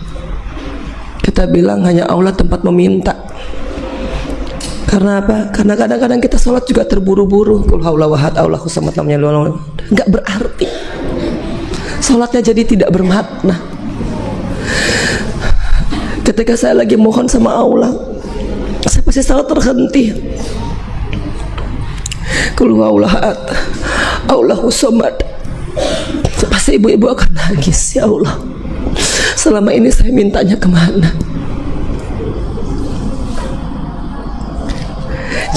Kita bilang hanya Allah tempat meminta. Karena apa? Karena kadang-kadang kita sholat juga terburu-buru. Qul huwallahu ahad, Allahu samad, lam yalid walam yulad. Enggak berarti. Sholatnya jadi tidak bermakna. Ketika saya lagi mohon sama Allah, saya pasti selalu terhenti. Qul huwallahu ahad, Allahu samad. Pasti ibu-ibu akan nangis, ya Allah, selama ini saya mintanya kemana?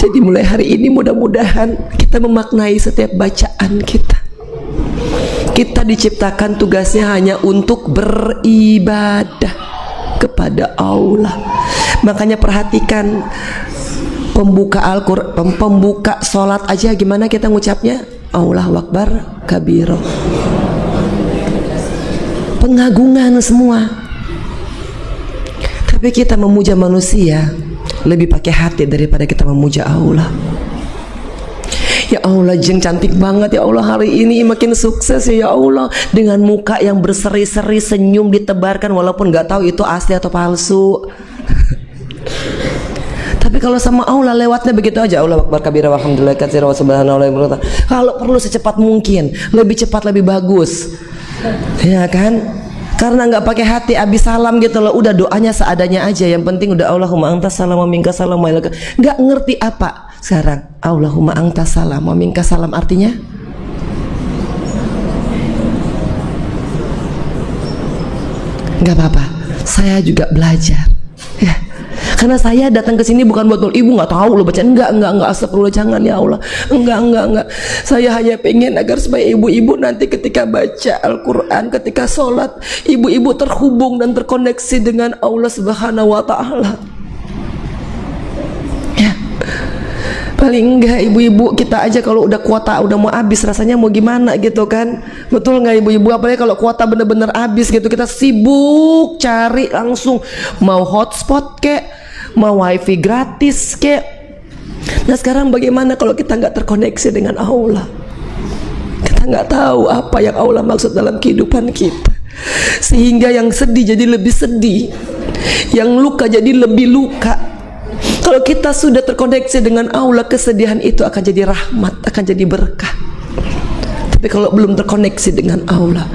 Jadi mulai hari ini mudah-mudahan kita memaknai setiap bacaan kita. Kita diciptakan tugasnya hanya untuk beribadah kepada Allah. Makanya perhatikan pembuka Al-Quran, pembuka sholat aja gimana kita ngucapnya? Allahu Akbar kabiro. Pengagungan semua. Tapi kita memuja manusia lebih pakai hati daripada kita memuja Allah. Ya Allah, Jeng cantik banget ya Allah, hari ini makin sukses ya Allah, dengan muka yang berseri-seri, senyum ditebarkan walaupun nggak tahu itu asli atau palsu. Tapi kalau sama Allah lewatnya begitu aja, Allah akbar kabira walhamdulillah katsira wa subhanallah. Kalau perlu secepat mungkin, lebih cepat lebih bagus, ya kan? Karena nggak pakai hati, abis salam gitu loh, udah doanya seadanya aja. Yang penting udah Allahumma antas salam wa minka salam wa ilaika. Nggak ngerti apa sekarang Allahumma antas salam wa minka salam artinya? Nggak apa-apa, saya juga belajar ya. Karena saya datang ke sini bukan buat ibu nggak tahu loh bacaan, enggak astagfirullah, jangan ya Allah, enggak. Saya hanya pengen agar supaya ibu-ibu nanti ketika baca Al-Quran, ketika sholat, ibu-ibu terhubung dan terkoneksi dengan Allah Subhanahu Wa Taala. Ya, Paling enggak ibu-ibu kita aja kalau udah kuota udah mau habis rasanya mau gimana gitu kan. Betul nggak ibu-ibu? Apalagi kalau kuota bener-bener habis gitu, kita sibuk cari langsung, mau hotspot kek, mau wifi gratis kek. Nah sekarang bagaimana kalau kita nggak terkoneksi dengan Allah? Kita nggak tahu apa yang Allah maksud dalam kehidupan kita, sehingga yang sedih jadi lebih sedih, yang luka jadi lebih luka. Kalau kita sudah terkoneksi dengan Allah, kesedihan itu akan jadi rahmat, akan jadi berkah. Tapi kalau belum terkoneksi dengan Allah,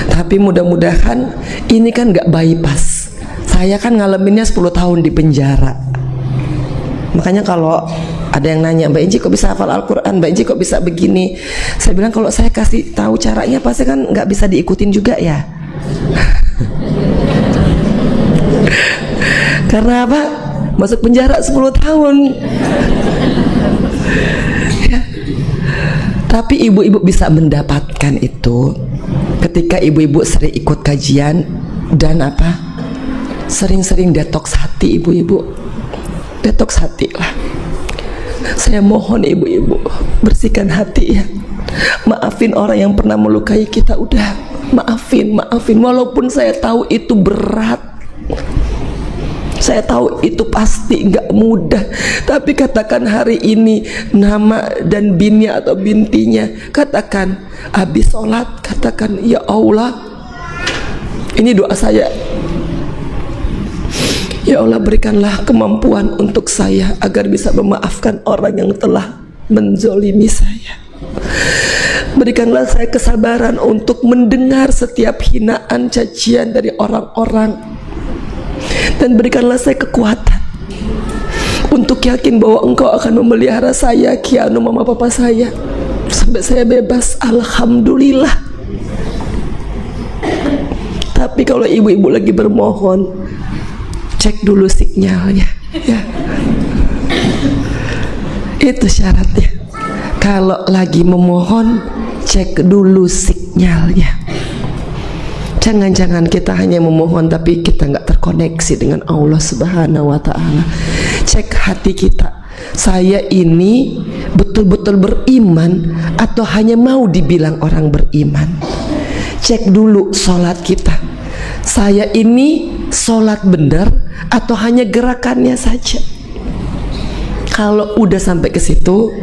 tapi mudah-mudahan ini kan gak bypass. Saya kan ngalaminnya 10 tahun di penjara. Makanya kalau ada yang nanya, Mbak Inci kok bisa hafal Al-Quran, Mbak Inci kok bisa begini, saya bilang kalau saya kasih tahu caranya pasti kan gak bisa diikutin juga ya. Karena apa? Masuk penjara 10 tahun ya. Tapi ibu-ibu bisa mendapatkan itu ketika ibu-ibu sering ikut kajian dan apa, sering-sering detoks hati. Ibu-ibu detoks hati lah. Saya mohon ibu-ibu bersihkan hati ya. Maafin orang yang pernah melukai kita. Udah maafin walaupun saya tahu itu berat, saya tahu itu pasti nggak mudah. Tapi katakan hari ini nama dan binnya atau bintinya, katakan habis sholat, katakan ya Allah, ini doa saya, ya Allah berikanlah kemampuan untuk saya agar bisa memaafkan orang yang telah menzolimi saya. Berikanlah saya kesabaran untuk mendengar setiap hinaan, cacian dari orang-orang. Dan berikanlah saya kekuatan untuk yakin bahwa Engkau akan memelihara saya, Kianu, mama papa saya, sampai saya bebas. Alhamdulillah. Tapi kalau ibu-ibu lagi bermohon, cek dulu sinyalnya ya. Itu syaratnya. Kalau lagi memohon, cek dulu sinyalnya. Jangan-jangan kita hanya memohon tapi kita nggak terkoneksi dengan Allah Subhanahu wa Ta'ala. Cek hati kita, saya ini betul-betul beriman atau hanya mau dibilang orang beriman. Cek dulu sholat kita, saya ini sholat benar atau hanya gerakannya saja. Kalau udah sampai ke situ,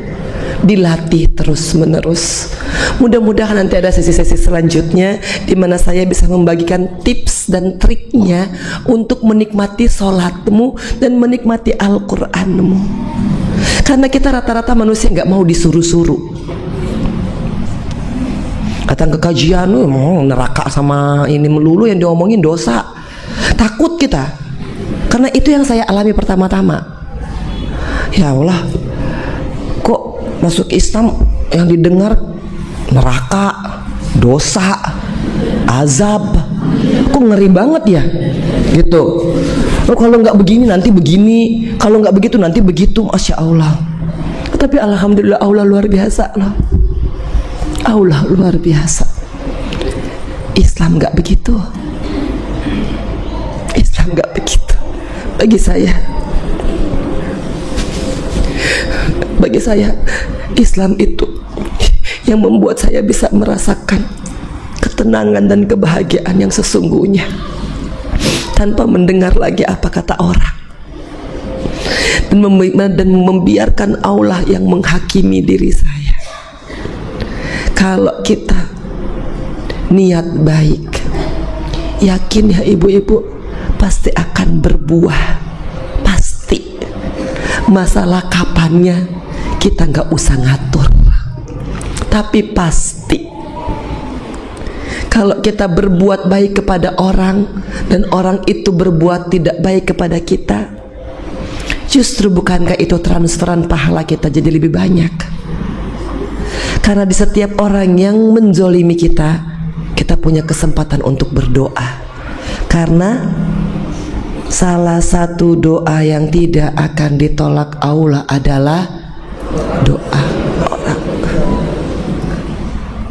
dilatih terus menerus. Mudah-mudahan nanti ada sesi-sesi selanjutnya di mana saya bisa membagikan tips dan triknya untuk menikmati sholatmu dan menikmati Al-Quranmu. Karena kita rata-rata manusia nggak mau disuruh-suruh. Datang ke kajian, neraka sama ini melulu yang diomongin dosa. Takut kita. Karena itu yang saya alami pertama-tama. Ya Allah, kok masuk Islam yang didengar neraka, dosa, azab, kok ngeri banget ya gitu. Oh, kalau nggak begini nanti begini, kalau nggak begitu nanti begitu. Masya Allah. Tapi alhamdulillah Allah luar biasa loh. Allah luar biasa. Islam nggak begitu. Islam nggak begitu. Bagi saya Islam itu yang membuat saya bisa merasakan ketenangan dan kebahagiaan yang sesungguhnya tanpa mendengar lagi apa kata orang dan membiarkan Allah yang menghakimi diri saya. Kalau kita niat baik, yakin ya ibu-ibu, pasti akan berbuah. Pasti. Masalah kapannya kita nggak usah ngatur, tapi pasti kalau kita berbuat baik kepada orang dan orang itu berbuat tidak baik kepada kita, justru bukankah itu transferan pahala kita jadi lebih banyak? Karena di setiap orang yang menzolimi kita, kita punya kesempatan untuk berdoa. Karena salah satu doa yang tidak akan ditolak Allah adalah doa orang.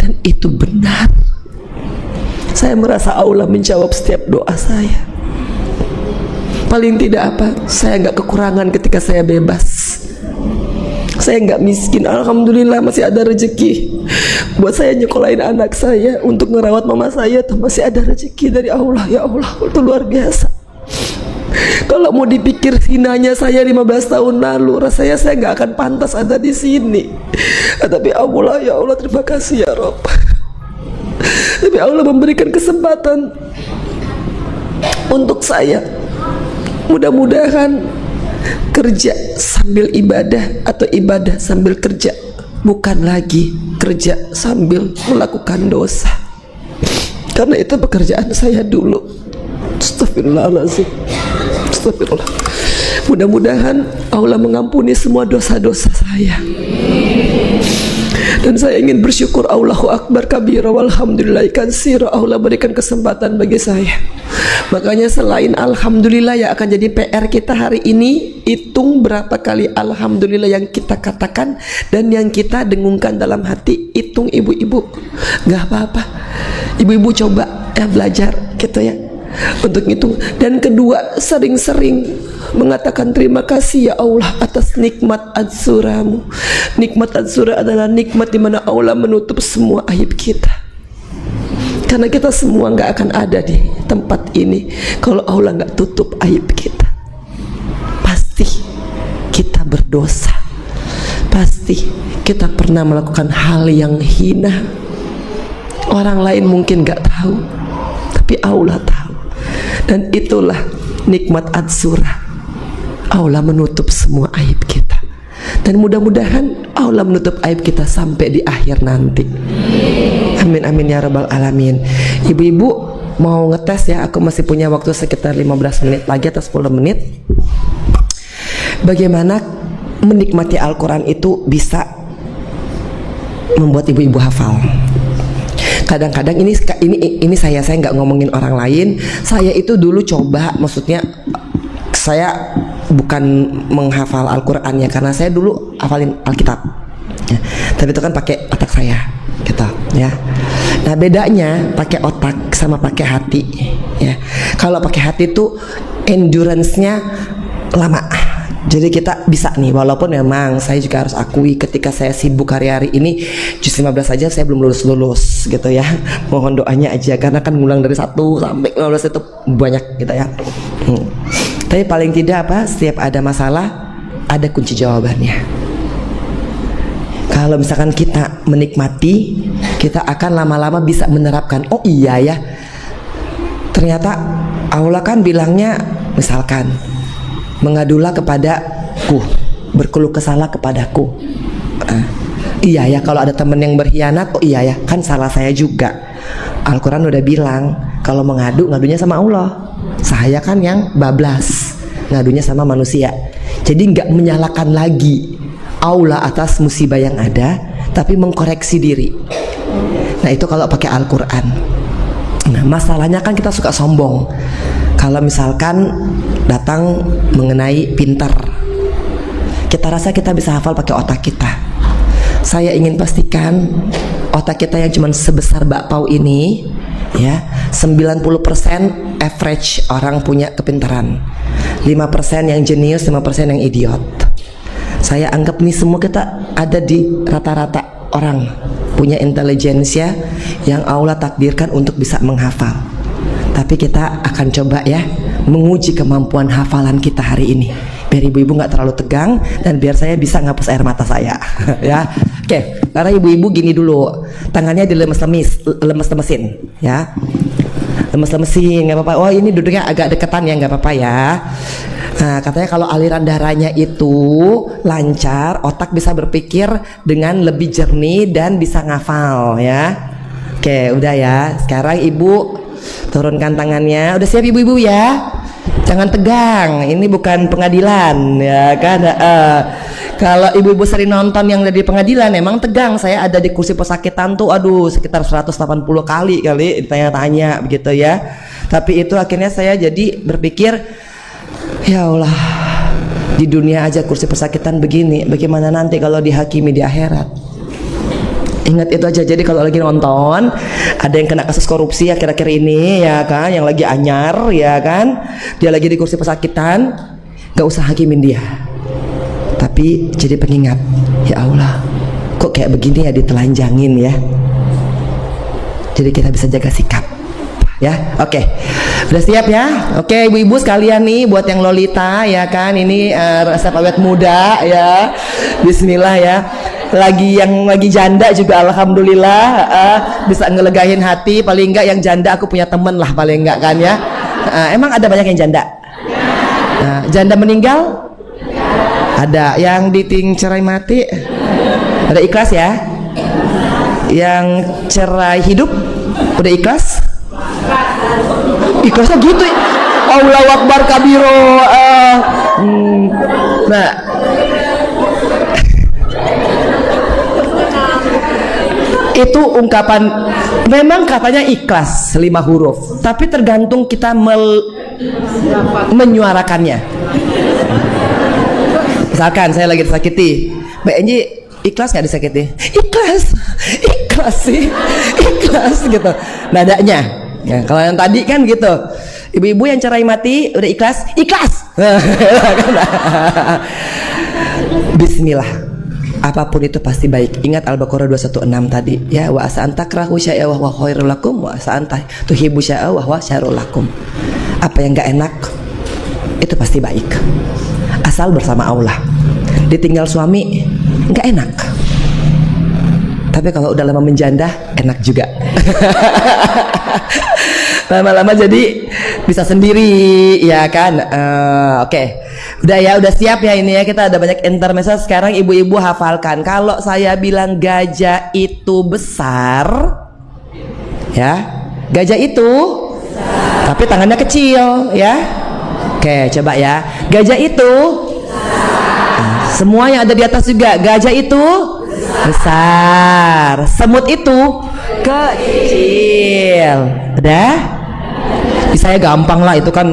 Dan itu benar. Saya merasa Allah menjawab setiap doa saya. Paling tidak apa, saya nggak kekurangan ketika saya bebas. Saya nggak miskin, alhamdulillah masih ada rezeki buat saya nyekolahin anak saya, untuk ngerawat mama saya, tuh masih ada rezeki dari Allah. Ya Allah, itu luar biasa. Kalau mau dipikir hinanya saya 15 tahun lalu, rasanya saya nggak akan pantas ada di sini. Tapi Allah, ya Allah, terima kasih ya Rob. Tapi Allah memberikan kesempatan untuk saya. Mudah-mudahan kerja sambil ibadah atau ibadah sambil kerja, bukan lagi kerja sambil melakukan dosa. Karena itu pekerjaan saya dulu. Astagfirullahaladzim. Astagfirullah. Mudah-mudahan Allah mengampuni semua dosa-dosa saya. Dan saya ingin bersyukur, Allahu Akbar kabira walhamdulillah katsira, Allah berikan kesempatan bagi saya. Makanya selain alhamdulillah yang akan jadi PR kita hari ini, hitung berapa kali alhamdulillah yang kita katakan dan yang kita dengungkan dalam hati. Hitung ibu-ibu, nggak apa-apa. Ibu-ibu coba ya belajar gitu ya untuk itu. Dan kedua, sering-sering mengatakan terima kasih ya Allah atas nikmat Adzuramu. Nikmat Adzura adalah nikmat di mana Allah menutup semua aib kita. Karena kita semua nggak akan ada di tempat ini kalau Allah nggak tutup aib kita. Pasti kita berdosa, pasti kita pernah melakukan hal yang hina. Orang lain mungkin nggak tahu, tapi Allah tahu. Dan itulah nikmat Adzura. Allah menutup semua aib kita. Dan mudah-mudahan Allah menutup aib kita sampai di akhir nanti. Amin amin ya rabbal alamin. Ibu-ibu mau ngetes ya, aku masih punya waktu sekitar 15 menit lagi atau 10 menit. Bagaimana menikmati Al-Quran itu bisa membuat ibu-ibu hafal. Kadang-kadang ini saya nggak ngomongin orang lain. Saya itu dulu coba, maksudnya saya bukan menghafal Al-Quran ya, karena saya dulu hafalin Alkitab ya. Tapi itu kan pakai otak saya gitu ya. Nah bedanya pakai otak sama pakai hati ya. Kalau pakai hati itu endurance-nya lama. Jadi kita bisa nih, walaupun memang saya juga harus akui ketika saya sibuk hari-hari ini, juz 15 aja saya belum lulus gitu ya. Mohon doanya aja, karena kan ngulang dari 1 sampai 15 itu banyak gitu ya. Tapi paling tidak setiap ada masalah ada kunci jawabannya. Kalau misalkan kita menikmati, kita akan lama-lama bisa menerapkan. Oh iya ya, ternyata Allah kan bilangnya, misalkan mengadulah kepadaku, berkeluh kesahlah kepadaku. Iya ya, kalau ada temen yang berkhianat, oh iya ya, kan salah saya juga. Al-Quran udah bilang kalau mengadu, ngadunya sama Allah. Saya kan yang bablas, ngadunya sama manusia. Jadi nggak menyalahkan lagi Allah atas musibah yang ada, tapi mengkoreksi diri. Nah itu kalau pakai Al-Quran. Nah masalahnya kan kita suka sombong. Kalau misalkan datang mengenai pintar, kita rasa kita bisa hafal pakai otak kita. Saya ingin pastikan otak kita yang cuma sebesar bakpao ini ya, 90% average orang punya kepintaran, 5% yang jenius, 5% yang idiot. Saya anggap nih semua kita ada di rata-rata orang punya intelijensia yang Allah takdirkan untuk bisa menghafal. Tapi kita akan coba ya menguji kemampuan hafalan kita hari ini, biar ibu-ibu nggak terlalu tegang dan biar saya bisa ngapus air mata saya ya. Oke, karena ibu-ibu gini dulu, tangannya dilemes-lemesin ya, lemes-lemesin, nggak apa-apa. Oh ini duduknya agak deketan ya, nggak apa-apa ya. Nah katanya kalau aliran darahnya itu lancar, otak bisa berpikir dengan lebih jernih dan bisa ngafal ya. Oke udah ya, sekarang ibu turunkan tangannya. Udah siap ibu-ibu ya? Jangan tegang, ini bukan pengadilan ya kan. Kalau ibu-ibu sering nonton yang dari pengadilan emang tegang. Saya ada di kursi pesakitan tuh, aduh sekitar 180 kali ditanya-tanya begitu ya. Tapi itu akhirnya saya jadi berpikir, ya Allah, di dunia aja kursi pesakitan begini, bagaimana nanti kalau dihakimi di akhirat? Ingat itu aja. Jadi kalau lagi nonton ada yang kena kasus korupsi akhir-akhir ini ya kan, yang lagi anyar ya kan, dia lagi di kursi pesakitan, gak usah hakimin dia, tapi jadi pengingat Ya Allah, kok kayak begini ya, ditelanjangin ya. Jadi kita bisa jaga sikap ya. Oke, udah siap ya? Oke, ibu-ibu sekalian nih, buat yang Lolita ya kan, ini resep awet muda ya. Bismillah ya. Yang lagi janda juga alhamdulillah bisa ngelegahin hati. Paling enggak yang janda aku punya temen lah, paling enggak kan ya. Emang ada banyak yang janda? Janda meninggal? Ada. Yang cerai mati? Ada ikhlas ya? Yang cerai hidup? Udah ikhlas? Ikhlasnya gitu. Allahu Akbar kabiro. Nah, itu ungkapan, memang katanya ikhlas 5 huruf, tapi tergantung kita menyuarakannya. Misalkan saya lagi disakiti, Mbak Enji ikhlas nggak disakiti? Ikhlas sih, ikhlas gitu nadanya ya. Kalau yang tadi kan gitu, ibu-ibu yang cerai mati udah ikhlas. Bismillah, apapun itu pasti baik. Ingat Al-Baqarah 216 tadi ya, wa asa antakrahu syai'a wa khairul lakum wa asa anta tuhibbu syai'a wa huwa syarrul lakum. Apa yang nggak enak itu pasti baik, asal bersama Allah. Ditinggal suami nggak enak, tapi kalau udah lama menjanda enak juga. Lama-lama jadi bisa sendiri ya kan. Oke. Udah ya, udah siap ya ini ya. Kita ada banyak intermezzo. Sekarang ibu-ibu hafalkan. Kalau saya bilang gajah itu besar ya, gajah itu tapi tangannya kecil ya. Oke, coba ya. Gajah itu semua yang ada di atas juga. Gajah itu besar, semut itu kecil. Udah? Bisa ya, gampang lah itu kan.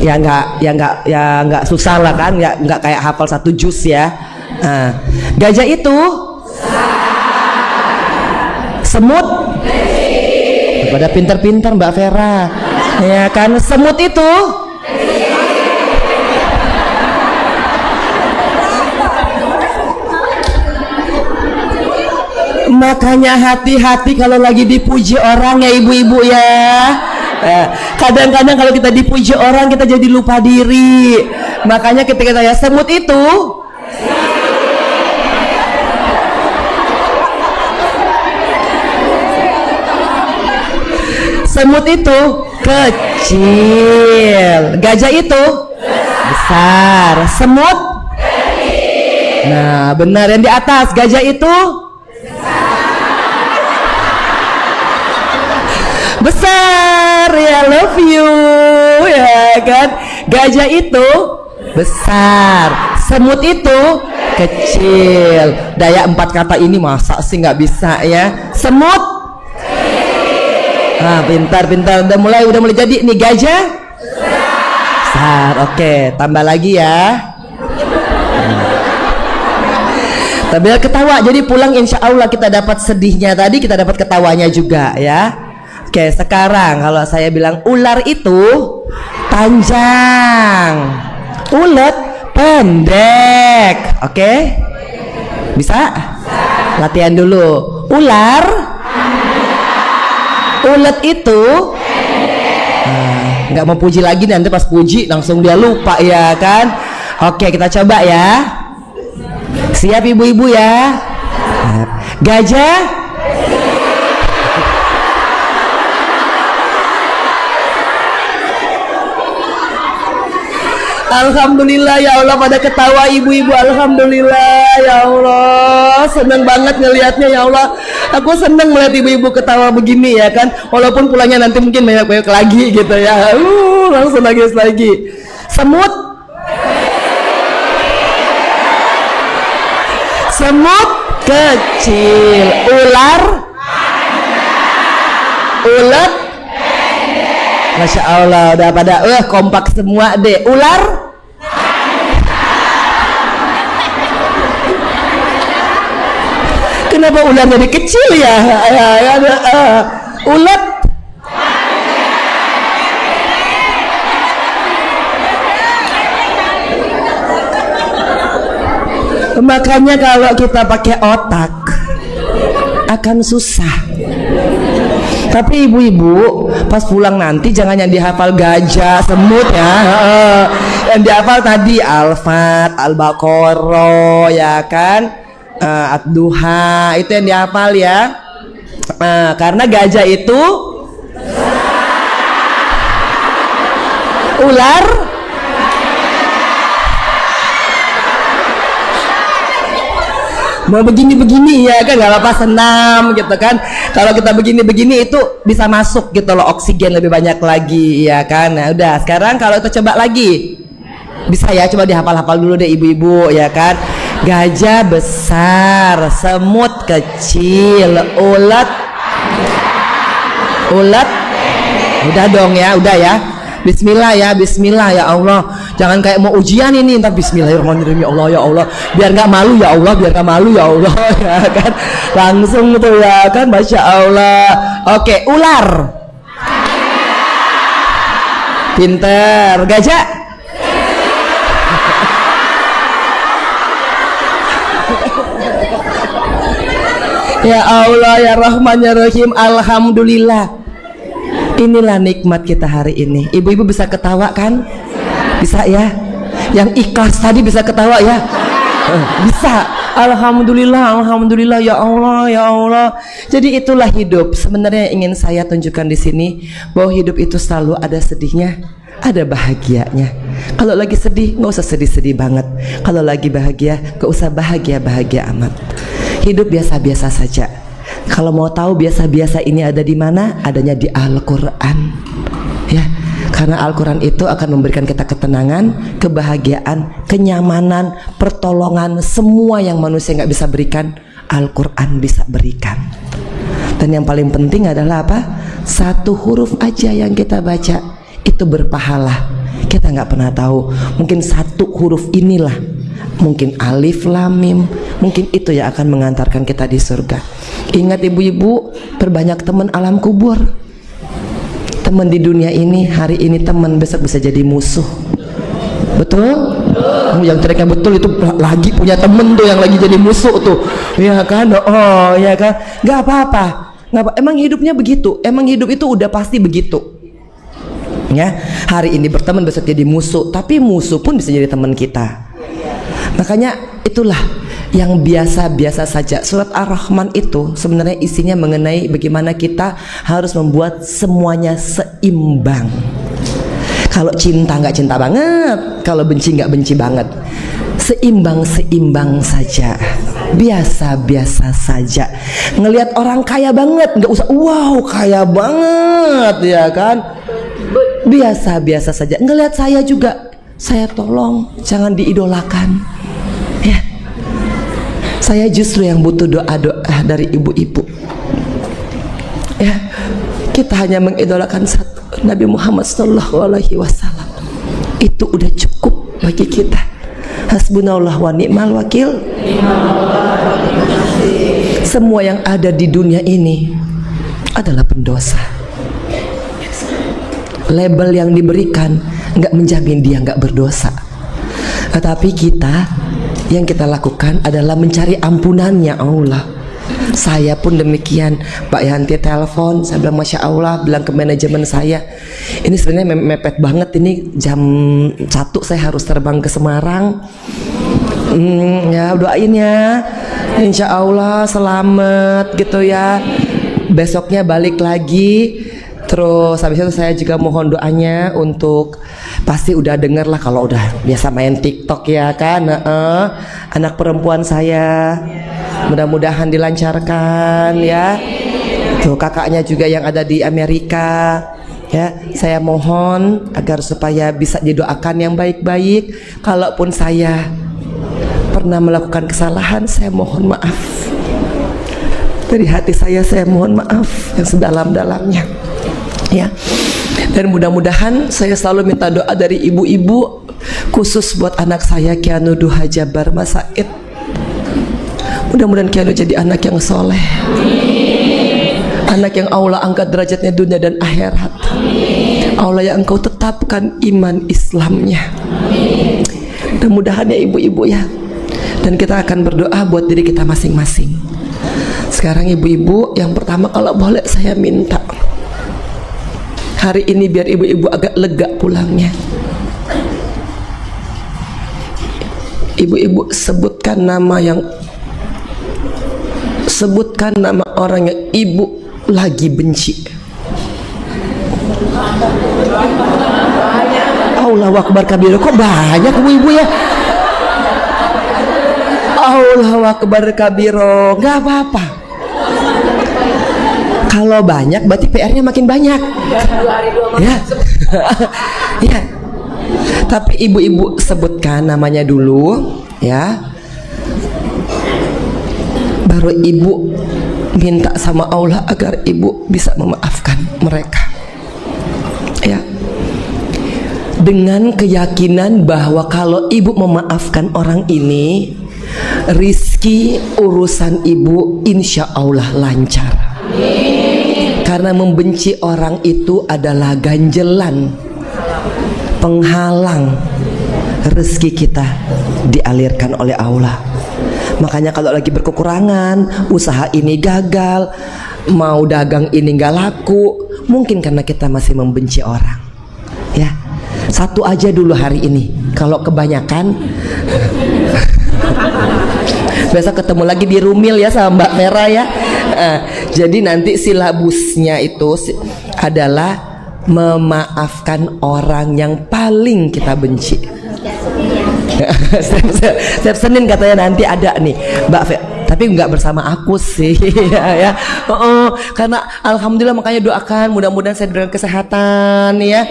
Ya nggak susah lah kan, ya nggak kayak hafal 1 juz ya. Gajah itu semut. Pada pinter-pinter Mbak Vera ya kan. Semut itu makanya hati-hati kalau lagi dipuji orang ya ibu-ibu ya. Kadang-kadang kalau kita dipuji orang kita jadi lupa diri. Makanya ketika saya semut itu kecil, gajah itu besar, semut kecil. Nah benar, yang di atas gajah itu besar ya, love you ya kan. Gajah itu besar, semut itu kecil. Daya 4 kata ini masa sih nggak bisa ya. Semut, pintar, udah mulai jadi nih. Gajah besar. Oke, tambah lagi ya. Tapi ketawa, jadi pulang insya Allah kita dapat sedihnya tadi, kita dapat ketawanya juga ya. Oke, sekarang kalau saya bilang ular itu panjang, ulet pendek. Oke? Bisa? Latihan dulu. Ulet itu nggak mau puji lagi, nanti pas puji langsung dia lupa ya kan. Oke, kita coba ya. Siap ibu-ibu ya. Gajah alhamdulillah ya Allah, pada ketawa ibu-ibu. Alhamdulillah ya Allah, seneng banget ngelihatnya ya Allah. Aku seneng melihat ibu-ibu ketawa begini ya kan. Walaupun pulangnya nanti mungkin banyak-banyak lagi gitu ya. Langsung nangis lagi. Semut kecil, ulet Masya Allah, udah pada kompak semua deh. Ular kenapa ular jadi kecil ya? Ulet Makanya kalau kita pakai otak akan susah. Tapi ibu-ibu pas pulang nanti jangan yang dihafal gajah, semut ya. Yang dihafal tadi Al-Fat, Al-Baqarah ya kan, Ad-Duha, itu yang dihafal ya. Karena gajah itu ular, mau begini-begini ya kan, nggak apa-apa, senam gitu kan. Kalau kita begini-begini itu bisa masuk gitu loh, oksigen lebih banyak lagi ya kan. Nah udah, sekarang kalau kita coba lagi bisa ya, coba dihafal-hafal dulu deh ibu-ibu ya kan. Gajah besar, semut kecil, ulet udah dong ya, udah ya. Bismillah ya, bismillah ya Allah. Jangan kayak mau ujian ini, ntar bismillahirrahmanirrahim ya Allah, ya Allah. Biar nggak malu ya Allah, biar nggak malu ya Allah ya kan. Langsung tuh ya kan, masya Allah. Oke, ular. Pinter. Gajah. Ya Allah ya Rahman ya Rahim, alhamdulillah. Inilah nikmat kita hari ini. Ibu-ibu bisa ketawa kan? Bisa ya? Yang ikhlas tadi bisa ketawa ya? Bisa. Alhamdulillah, alhamdulillah ya Allah, ya Allah. Jadi itulah hidup. Sebenarnya yang ingin saya tunjukkan di sini bahwa hidup itu selalu ada sedihnya, ada bahagianya. Kalau lagi sedih, nggak usah sedih-sedih banget. Kalau lagi bahagia, nggak usah bahagia-bahagia amat. Hidup biasa-biasa saja. Kalau mau tahu biasa-biasa ini ada di mana? Adanya di Al-Quran ya. Karena Al-Quran itu akan memberikan kita ketenangan, kebahagiaan, kenyamanan, pertolongan. Semua yang manusia nggak bisa berikan, Al-Quran bisa berikan. Dan yang paling penting adalah apa? Satu huruf aja yang kita baca itu berpahala. Kita nggak pernah tahu, mungkin satu huruf inilah, mungkin alif lam mim, mungkin itu yang akan mengantarkan kita di surga. Ingat ibu-ibu, perbanyak teman alam kubur. Teman di dunia ini, hari ini teman, besok bisa jadi musuh. Betul? Yang teriaknya betul itu lagi punya temen tuh yang lagi jadi musuh tuh. Ya kan? Oh ya kan? Gak apa-apa. Emang hidupnya begitu. Emang hidup itu udah pasti begitu. Ya, hari ini berteman, besok jadi musuh. Tapi musuh pun bisa jadi teman kita. Makanya itulah yang biasa-biasa saja. Surat Ar-Rahman itu sebenarnya isinya mengenai bagaimana kita harus membuat semuanya seimbang. Kalau cinta nggak cinta banget, kalau benci nggak benci banget. Seimbang-seimbang saja, biasa-biasa saja. Ngelihat orang kaya banget, nggak usah wow kaya banget ya kan. Biasa-biasa saja. Ngelihat saya juga, saya tolong jangan diidolakan ya. Saya justru yang butuh doa-doa dari ibu-ibu ya. Kita hanya mengidolakan satu, Nabi Muhammad SAW. Itu udah cukup bagi kita. Hasbunallah wa ni'mal wakil. Semua yang ada di dunia ini adalah pendosa. Label yang diberikan nggak menjamin dia nggak berdosa. Tetapi kita, yang kita lakukan adalah mencari ampunannya Allah. Saya pun demikian. Pak Yanti telepon, saya bilang Masya Allah, bilang ke manajemen saya, ini sebenarnya mepet banget, ini jam 1 saya harus terbang ke Semarang. Ya doain ya, Insya Allah selamat gitu ya. Besoknya balik lagi. Terus habis itu saya juga mohon doanya untuk, pasti udah denger lah kalau udah biasa main TikTok ya kan, anak perempuan saya mudah-mudahan dilancarkan ya. Tuh kakaknya juga yang ada di Amerika ya, saya mohon agar supaya bisa didoakan yang baik-baik. Kalaupun saya pernah melakukan kesalahan, saya mohon maaf dari hati saya mohon maaf yang sedalam-dalamnya ya. Dan mudah-mudahan saya selalu minta doa dari ibu-ibu, khusus buat anak saya Kianu Duha Jabar Mas Said. Mudah-mudahan Kianu jadi anak yang soleh, anak yang Allah angkat derajatnya dunia dan akhirat. Allah yang engkau tetapkan iman Islamnya. Mudah-mudahan ya ibu-ibu ya, Dan kita akan berdoa buat diri kita masing-masing. Sekarang ibu-ibu, yang pertama kalau boleh saya minta hari ini biar ibu-ibu agak lega pulangnya. Ibu-ibu sebutkan nama orang yang ibu lagi benci. Allahu Akbar kabir. Kok banyak ibu-ibu ya? Allahu Akbar kabiro. Gak apa-apa. Kalau banyak berarti PR-nya makin banyak. Ya. Ya. Tapi ibu-ibu sebutkan namanya dulu, ya. Baru ibu minta sama Allah agar ibu bisa memaafkan mereka. Ya. Dengan keyakinan bahwa kalau ibu memaafkan orang ini, rizki urusan ibu insya Allah lancar. Karena membenci orang itu adalah ganjelan, penghalang rezeki kita dialirkan oleh Allah. Makanya kalau lagi berkekurangan, usaha ini gagal, mau dagang ini gak laku, mungkin karena kita masih membenci orang. Ya, satu aja dulu hari ini. Kalau kebanyakan besok ketemu lagi di Rumil ya sama Mbak Vera ya. Jadi nanti silabusnya itu adalah memaafkan orang yang paling kita benci. Setiap Senin katanya nanti ada nih Mbak Vera, tapi nggak bersama aku sih ya. Karena alhamdulillah, makanya doakan mudah-mudahan saya diberikan kesehatan ya.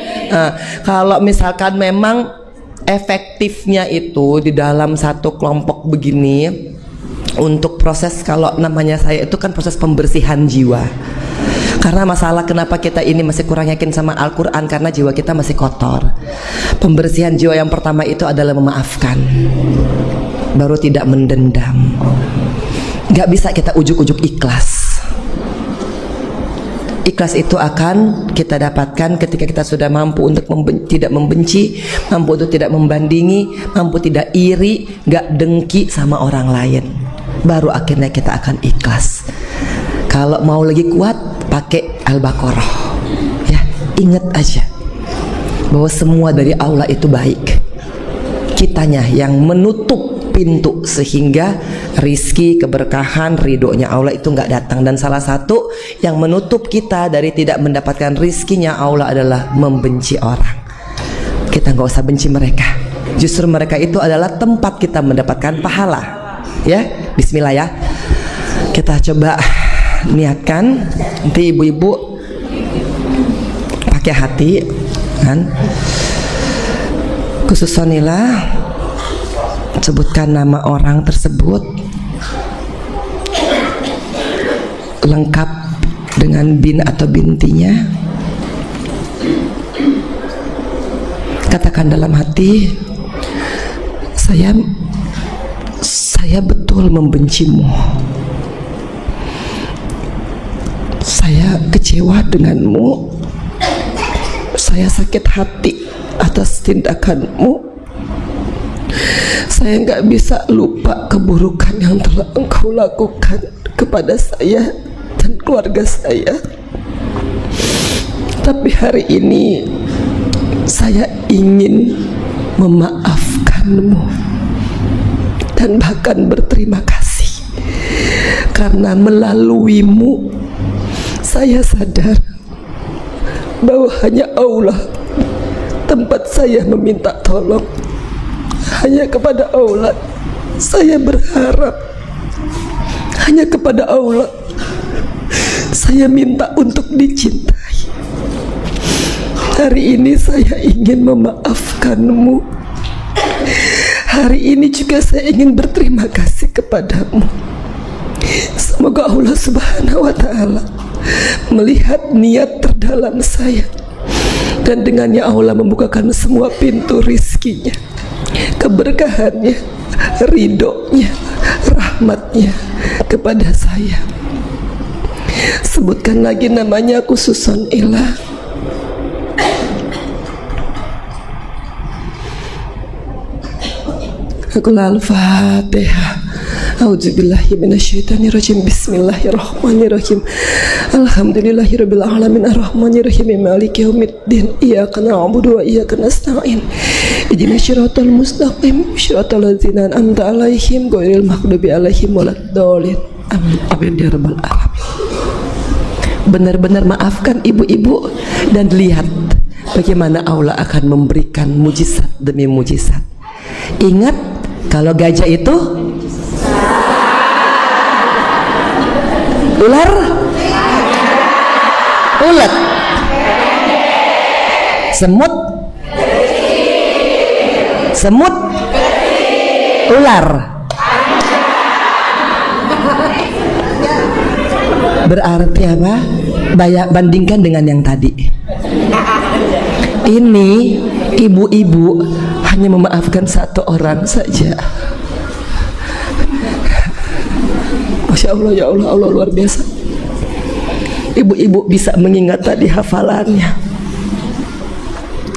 Kalau misalkan memang efektifnya itu di dalam satu kelompok begini, untuk proses, kalau namanya saya itu kan proses pembersihan jiwa. Karena masalah kenapa kita ini masih kurang yakin sama Al-Quran, karena jiwa kita masih kotor. Pembersihan jiwa yang pertama itu adalah memaafkan, baru tidak mendendam. Gak bisa kita ujuk-ujuk ikhlas. Ikhlas itu akan kita dapatkan ketika kita sudah mampu untuk tidak membenci, mampu untuk tidak membandingi, mampu tidak iri, gak dengki sama orang lain. Baru akhirnya kita akan ikhlas. Kalau mau lagi kuat, pakai Al-Baqarah. Ya, ingat aja bahwa semua dari Allah itu baik. Kitanya yang menutup pintu sehingga rizki, keberkahan, ridhonya Allah itu nggak datang. Dan salah satu yang menutup kita dari tidak mendapatkan rizkinya Allah adalah membenci orang. Kita nggak usah benci mereka. Justru mereka itu adalah tempat kita mendapatkan pahala. Ya, bismillah ya. Kita coba niatkan. Nanti ibu-ibu pakai hati kan. Khususonilah, sebutkan nama orang tersebut lengkap dengan bin atau bintinya. Katakan dalam hati, saya betul membencimu. Saya kecewa denganmu. Saya sakit hati atas tindakanmu. Saya nggak bisa lupa keburukan yang telah engkau lakukan kepada saya dan keluarga saya. Tapi hari ini saya ingin memaafkanmu dan bahkan berterima kasih, karena melaluimu saya sadar bahwa hanya Allah tempat saya meminta tolong. Hanya kepada Allah saya berharap. Hanya kepada Allah saya minta untuk dicintai. Hari ini saya ingin memaafkanmu. Hari ini juga saya ingin berterima kasih kepadamu. Semoga Allah Subhanahu wa Ta'ala melihat niat terdalam saya, dan dengannya Allah membukakan semua pintu rizkinya, keberkahannya, ridhonya, rahmatnya kepada saya. Sebutkan lagi namanya, khususon ilah. Qul al-Fatihah. A'udzubillahi minasyaitonirrajim. Bismillahirrahmanirrahim. Alhamdulillahirabbil alamin arrahmanirrahim maliki yaumiddin. Iyyaka na'budu wa iyyaka nasta'in. Ihdinas siratal mustaqim siratal ladzina an'amta 'alaihim ghairil maghdubi 'alaihim waladdallin. Amin. Amin ya rabbal alamin. Benar-benar maafkan ibu-ibu dan lihat bagaimana Allah akan memberikan mujizat demi mujizat. Ingat, kalau gajah itu ular, ulet, semut, semut, ular. Berarti apa? Bandingkan dengan yang tadi. Ini ibu-ibu hanya memaafkan satu orang saja. Masya Allah, ya Allah, Allah luar biasa. Ibu-ibu bisa mengingat tadi hafalannya.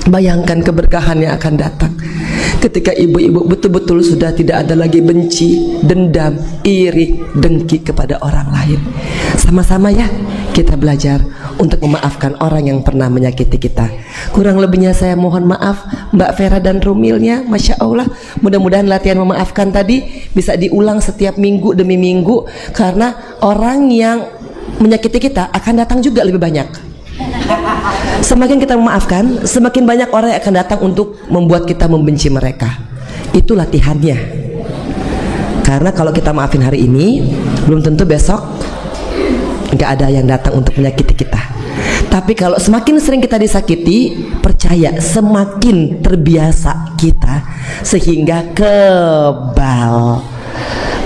Bayangkan keberkahan yang akan datang ketika ibu-ibu betul-betul sudah tidak ada lagi benci, dendam, iri, dengki kepada orang lain. Sama-sama ya kita belajar untuk memaafkan orang yang pernah menyakiti kita. Kurang lebihnya saya mohon maaf Mbak Vera dan Rumilnya. Masya Allah, mudah-mudahan latihan memaafkan tadi bisa diulang setiap minggu demi minggu, karena orang yang menyakiti kita akan datang juga lebih banyak. Semakin kita memaafkan, semakin banyak orang yang akan datang untuk membuat kita membenci mereka. Itu latihannya. Karena kalau kita maafin hari ini, belum tentu besok nggak ada yang datang untuk menyakiti kita. Tapi kalau semakin sering kita disakiti, percaya semakin terbiasa kita sehingga kebal.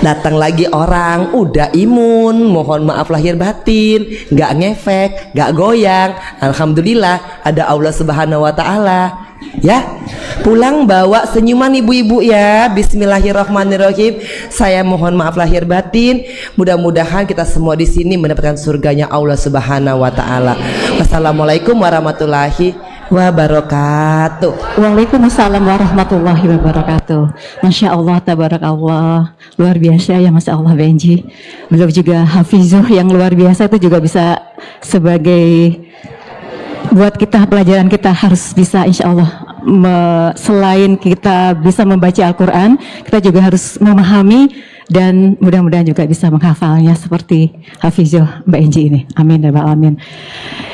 Datang lagi orang udah imun, mohon maaf lahir batin, nggak ngefek, nggak goyang. Alhamdulillah ada Allah Subhanahu Wa Taala. Ya, pulang bawa senyuman ibu-ibu ya. Bismillahirrahmanirrahim. Saya mohon maaf lahir batin. Mudah-mudahan kita semua di sini mendapatkan surganya Allah Subhanahu Wa Taala. Wassalamualaikum warahmatullahi wabarakatuh. Waalaikumsalam warahmatullahi wabarakatuh. Masya Allah, tabarakallah, luar biasa ya Masya Allah Benji. Beliau juga hafizuh yang luar biasa, itu juga bisa sebagai buat kita pelajaran kita harus bisa insya Allah selain kita bisa membaca Al-Quran, kita juga harus memahami dan mudah-mudahan juga bisa menghafalnya seperti hafizuh Mbak Enji ini. Amin ya rabbal alamin.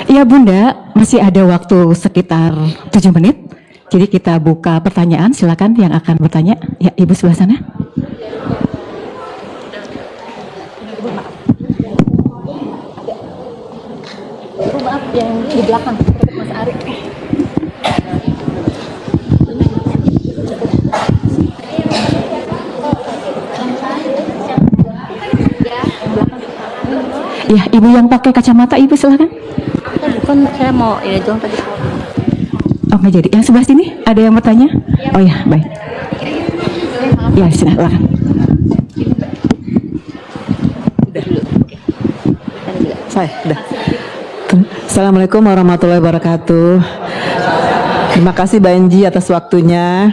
Ya Bunda, masih ada waktu sekitar 7 menit. Jadi kita buka pertanyaan, silakan yang akan bertanya. Ya, Ibu sebelah sana. Ibu maaf, yang di belakang Mas Arif. Ya, Ibu yang pakai kacamata, Ibu silakan. Bukan, saya mau ini doang tadi. Oh, nggak jadi. Yang sebelah sini ada yang bertanya? Oh ya, baik. Ya, silakan. Saya udah. Assalamualaikum warahmatullahi wabarakatuh. Terima kasih Mbak Enji atas waktunya.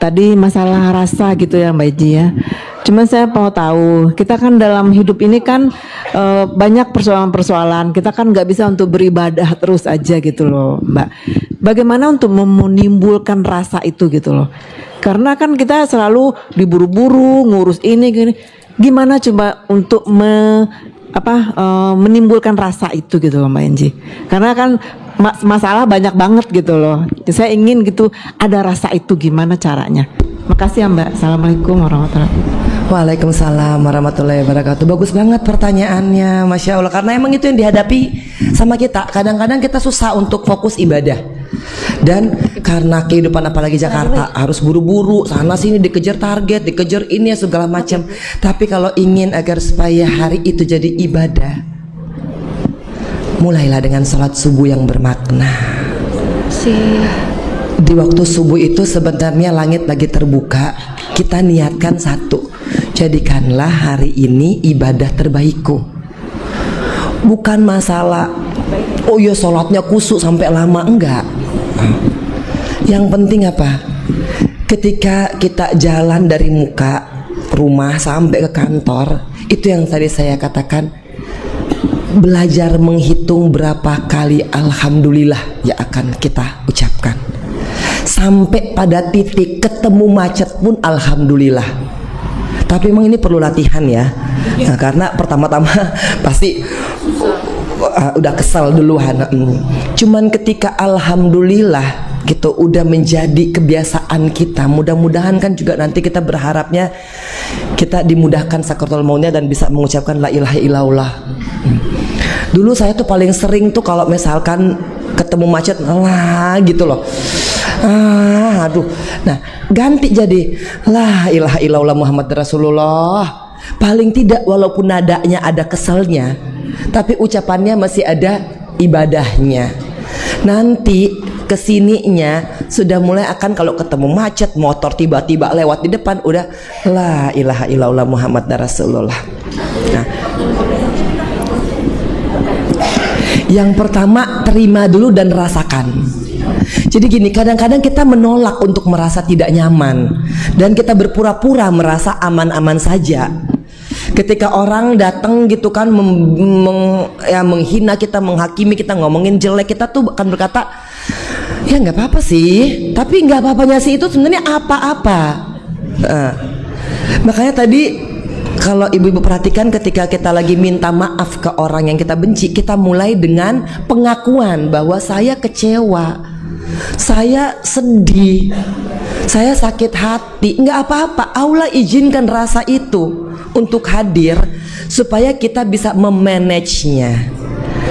Tadi masalah rasa gitu ya Mbak Enji ya. Cuman saya mau tahu, kita kan dalam hidup ini kan banyak persoalan-persoalan. Kita kan nggak bisa untuk beribadah terus aja gitu loh Mbak. Bagaimana untuk menimbulkan rasa itu gitu loh. Karena kan kita selalu diburu-buru ngurus ini gini. Gimana coba untuk menimbulkan rasa itu gitu loh Mbak Enji. Karena kan masalah banyak banget gitu loh. Saya ingin gitu ada rasa itu, gimana caranya. Makasih ya Mbak. Assalamualaikum warahmatullahi wabarakatuh. Waalaikumsalam warahmatullahi wabarakatuh. Bagus banget pertanyaannya, Masya Allah. Karena emang itu yang dihadapi sama kita. Kadang-kadang kita susah untuk fokus ibadah. Dan karena kehidupan apalagi Jakarta harus buru-buru, sana sini dikejar target, dikejar ini ya segala macam. Tapi kalau ingin agar supaya hari itu jadi ibadah, mulailah dengan sholat subuh yang bermakna. Di waktu subuh itu sebenarnya langit lagi terbuka. Kita niatkan satu, jadikanlah hari ini ibadah terbaikku. Bukan masalah oh ya sholatnya kusuk sampai lama, enggak. Yang penting apa? ketika kita jalan dari muka rumah sampai ke kantor, itu yang tadi saya katakan, belajar menghitung berapa kali alhamdulillah yang akan kita ucapkan. Sampai pada titik ketemu macet pun alhamdulillah. Tapi memang ini perlu latihan ya. Nah, karena pertama-tama pasti udah kesal duluan. Cuman ketika alhamdulillah gitu udah menjadi kebiasaan kita, mudah-mudahan kan juga nanti kita berharapnya kita dimudahkan sakaratul mautnya dan bisa mengucapkan la ilaha illallah. Dulu saya tuh paling sering tuh kalau misalkan ketemu macet lah gitu loh, aduh, nah ganti jadi la ilaha illallah Muhammad Rasulullah. Paling tidak walaupun nadanya ada keselnya, tapi ucapannya masih ada ibadahnya. Nanti kesininya sudah mulai akan kalau ketemu macet, motor tiba-tiba lewat di depan, udah la ilaha illallah Muhammad Rasulullah. Nah, yang pertama terima dulu dan rasakan. Jadi gini, kadang-kadang kita menolak untuk merasa tidak nyaman dan kita berpura-pura merasa aman-aman saja. Ketika orang datang gitu kan menghina kita, menghakimi kita, ngomongin jelek, kita tuh akan berkata, ya nggak apa-apa sih, tapi nggak apa-apanya sih itu sebenarnya apa-apa. Makanya tadi kalau ibu-ibu perhatikan, ketika kita lagi minta maaf ke orang yang kita benci, kita mulai dengan pengakuan bahwa saya kecewa, saya sedih, saya sakit hati. Nggak apa-apa, Allah izinkan rasa itu untuk hadir supaya kita bisa memanagenya.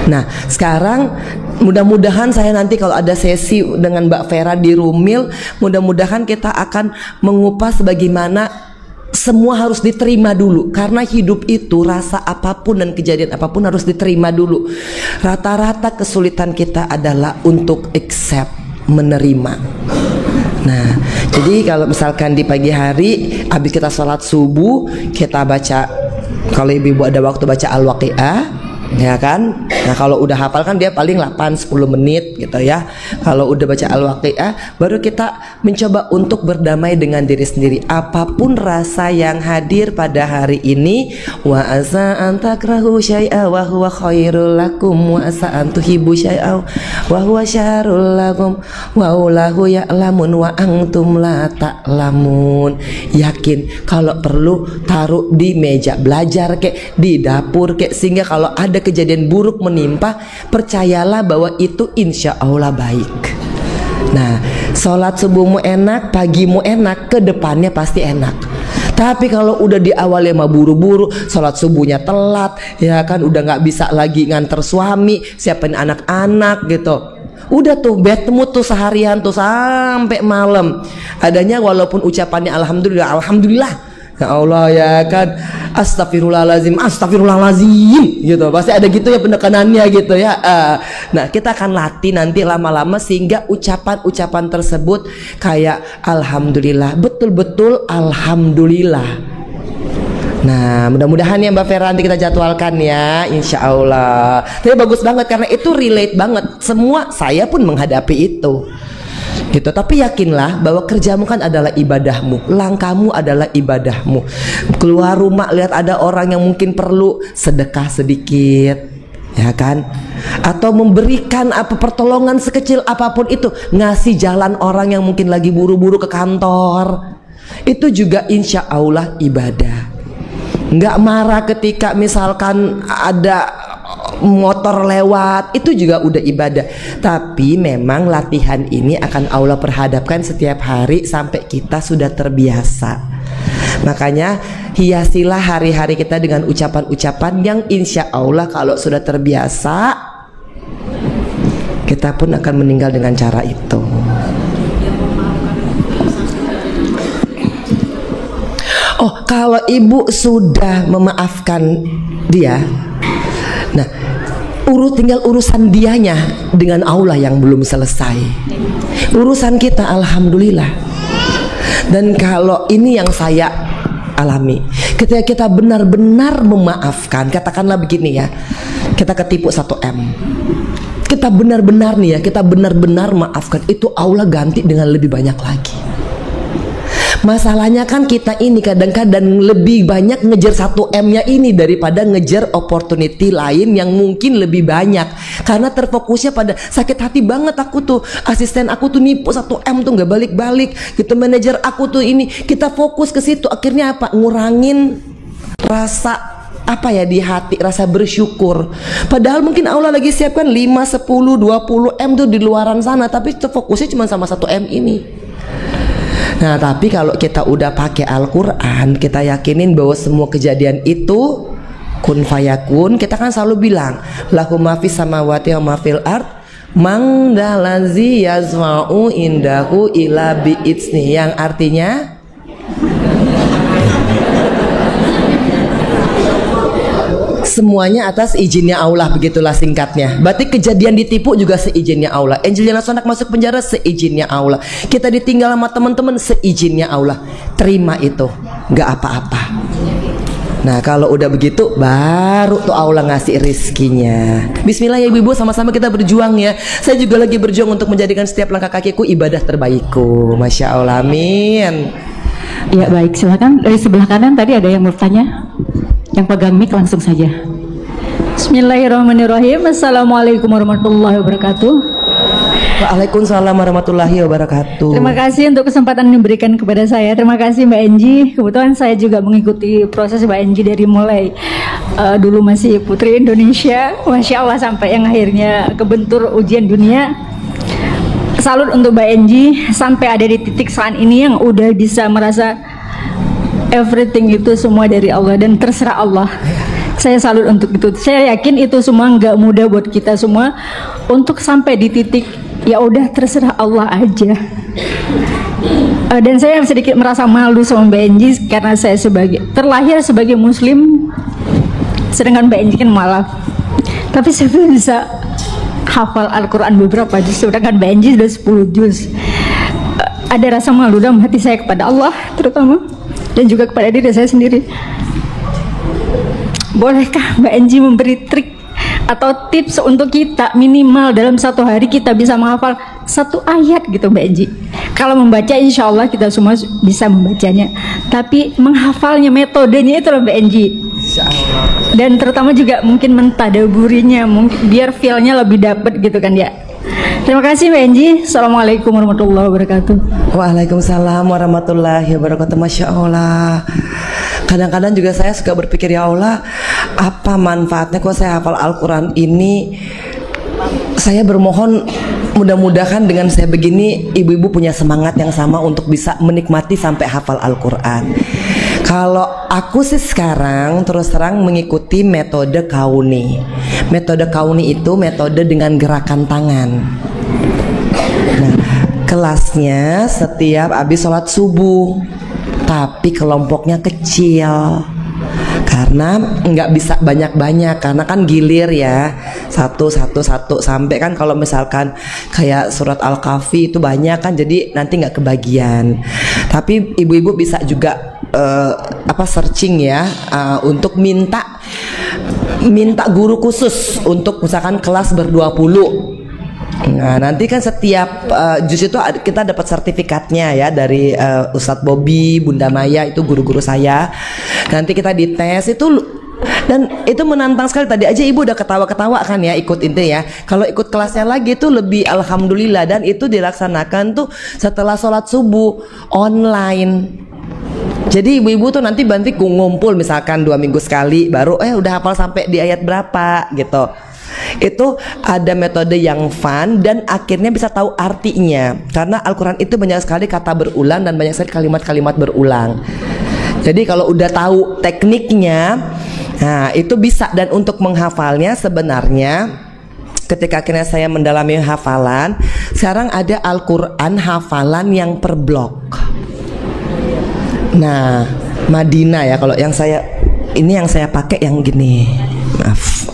Nah sekarang mudah-mudahan saya nanti kalau ada sesi dengan Mbak Vera di Rumil, mudah-mudahan kita akan mengupas bagaimana semua harus diterima dulu. Karena hidup itu rasa apapun dan kejadian apapun harus diterima dulu. Rata-rata kesulitan kita adalah untuk accept, menerima. Nah, jadi kalau misalkan di pagi hari habis kita sholat subuh, kita baca, kalau ibu-ibu ada waktu baca Al-Waqi'ah, ya kan? Nah kalau udah hafal kan dia paling 8-10 menit gitu ya. Kalau udah baca Al-Waqi'ah, baru kita mencoba untuk berdamai dengan diri sendiri. Apapun rasa yang hadir pada hari ini, wa asa an takrahu syai'a wa huwa khairul lakum, wa asa an tuhibbu syai'a wa huwa syarrul lakum, wa Allahu ya'lamun wa antum la ta'lamun. Yakin, kalau perlu taruh di meja belajar kek, di dapur kek, sehingga kalau ada kejadian buruk menimpa, percayalah bahwa itu insya Allah baik. Nah, sholat subuhmu enak, pagimu enak, ke depannya pasti enak. Tapi kalau udah di awalnya mah buru-buru, sholat subuhnya telat, ya kan, udah nggak bisa lagi nganter suami, siapin anak-anak gitu, udah tuh bad mood tuh seharian tuh sampai malam. Adanya walaupun ucapannya alhamdulillah, alhamdulillah, ya Allah ya kan, astagfirullahalazim, astagfirullahalazim gitu, pasti ada gitu ya penekanannya gitu ya. Nah kita akan latih nanti lama-lama sehingga ucapan-ucapan tersebut kayak alhamdulillah, betul-betul alhamdulillah. Nah mudah-mudahan ya Mbak Vera nanti kita jadwalkan ya, insya Allah. Tapi bagus banget karena itu relate banget, semua saya pun menghadapi itu gitu. Tapi yakinlah bahwa kerjamu kan adalah ibadahmu, langkahmu adalah ibadahmu. Keluar rumah lihat ada orang yang mungkin perlu, sedekah sedikit, ya kan, atau memberikan apa pertolongan sekecil apapun itu, ngasih jalan orang yang mungkin lagi buru-buru ke kantor, itu juga insya Allah ibadah. Nggak marah ketika misalkan ada motor lewat, itu juga udah ibadah. Tapi memang latihan ini akan Allah perhadapkan setiap hari sampai kita sudah terbiasa. Makanya hiasilah hari-hari kita dengan ucapan-ucapan yang insya Allah kalau sudah terbiasa, kita pun akan meninggal dengan cara itu. Oh, kalau ibu sudah memaafkan dia, nah tinggal urusan dianya dengan Allah yang belum selesai. Urusan kita alhamdulillah. Dan kalau ini yang saya alami, ketika kita benar-benar memaafkan, katakanlah begini ya, kita ketipu 1M, kita benar-benar nih ya, kita benar-benar maafkan, itu Allah ganti dengan lebih banyak lagi. Masalahnya kan kita ini kadang-kadang lebih banyak ngejar 1M-nya ini daripada ngejar opportunity lain yang mungkin lebih banyak. Karena terfokusnya pada sakit hati banget aku tuh, asisten aku tuh nipu 1M tuh nggak balik-balik gitu, manajer aku tuh ini, kita fokus ke situ. Akhirnya apa? Ngurangin rasa apa ya di hati, rasa bersyukur. Padahal mungkin Allah lagi siapkan 5, 10, 20M tuh di luaran sana, tapi fokusnya cuma sama 1M ini. Nah, tapi kalau kita udah pakai Al-Quran, kita yakinin bahwa semua kejadian itu kun fayakun. Kita kan selalu bilang lahu ma fis samawati wa ma fil ard man dalazi yazma'u indahu ila bi'izni, yang artinya semuanya atas izinnya Allah, begitulah singkatnya. Berarti kejadian ditipu juga seizinnya Allah. Angelina Sondak masuk penjara seizinnya Allah. Kita ditinggal sama teman-teman seizinnya Allah. Terima itu, nggak apa-apa. Nah, kalau udah begitu baru tuh Allah ngasih rizkinya. Bismillah ya ibu-ibu, sama-sama kita berjuang ya. Saya juga lagi berjuang untuk menjadikan setiap langkah kakiku ibadah terbaikku. Masya Allah, amin. Ya baik, silakan dari sebelah kanan tadi ada yang bertanya. Yang pegang mic langsung saja. Bismillahirrahmanirrahim. Assalamualaikum warahmatullahi wabarakatuh. Waalaikumsalam warahmatullahi wabarakatuh. Terima kasih untuk kesempatan yang diberikan kepada saya. Terima kasih Mbak Enji. Kebetulan saya juga mengikuti proses Mbak Enji dari mulai dulu masih Putri Indonesia, Masya Allah, sampai yang akhirnya kebentur ujian dunia. Salut untuk Mbak Enji sampai ada di titik saat ini yang udah bisa merasa everything itu semua dari Allah dan terserah Allah. Saya salut untuk itu. Saya yakin itu semua nggak mudah buat kita semua untuk sampai di titik ya udah terserah Allah aja. Dan saya sedikit merasa malu sama Mbak Enji karena saya terlahir sebagai Muslim, sedangkan Mbak Enji kan malah. Tapi saya belum bisa hafal Al-Quran beberapa juz, sedangkan Mbak Enji sudah 10 juz. Ada rasa malu dalam hati saya kepada Allah terutama, dan juga kepada diri saya sendiri. Bolehkah Mbak Enji memberi trik atau tips untuk kita minimal dalam satu hari kita bisa menghafal 1 ayat gitu Mbak Enji? Kalau membaca insya Allah kita semua bisa membacanya, tapi menghafalnya, metodenya itu loh Mbak Enji. Dan terutama juga mungkin mentadaburinya, mungkin biar feel-nya lebih dapet gitu kan ya. Terima kasih Mbak Enji. Assalamualaikum warahmatullahi wabarakatuh. Waalaikumsalam warahmatullahi wabarakatuh. Masya Allah. Kadang-kadang juga saya suka berpikir, ya Allah, apa manfaatnya kalau saya hafal Al-Quran ini? Saya bermohon mudah-mudahan dengan saya begini ibu-ibu punya semangat yang sama untuk bisa menikmati sampai hafal Al-Quran. Kalau aku sih sekarang terus terang mengikuti metode kauni. Metode kauni itu metode dengan gerakan tangan. Nah, kelasnya setiap habis sholat subuh, tapi kelompoknya kecil karena nggak bisa banyak-banyak, karena kan gilir ya, satu sampai kan kalau misalkan kayak surat Al-Kahfi itu banyak kan, jadi nanti nggak kebagian. Tapi ibu-ibu bisa juga searching ya, untuk minta guru khusus untuk misalkan kelas ber-20. Nah, nanti kan setiap juz itu kita dapat sertifikatnya ya dari Ustadz Bobby, Bunda Maya, itu guru-guru saya. Nanti kita dites itu, dan itu menantang sekali. Tadi aja ibu udah ketawa-ketawa kan ya ikut itu ya. Kalau ikut kelasnya lagi itu lebih alhamdulillah, dan itu dilaksanakan tuh setelah sholat subuh online. Jadi ibu-ibu tuh nanti bantu ngumpul misalkan 2 minggu sekali, baru udah hafal sampai di ayat berapa gitu. Itu ada metode yang fun dan akhirnya bisa tahu artinya, karena Al-Quran itu banyak sekali kata berulang dan banyak sekali kalimat-kalimat berulang. Jadi kalau udah tahu tekniknya, nah itu bisa. Dan untuk menghafalnya sebenarnya ketika akhirnya saya mendalami hafalan, sekarang ada Al-Quran hafalan yang per blok. Nah, Madinah ya, kalau yang saya ini yang saya pakai yang gini. Maaf.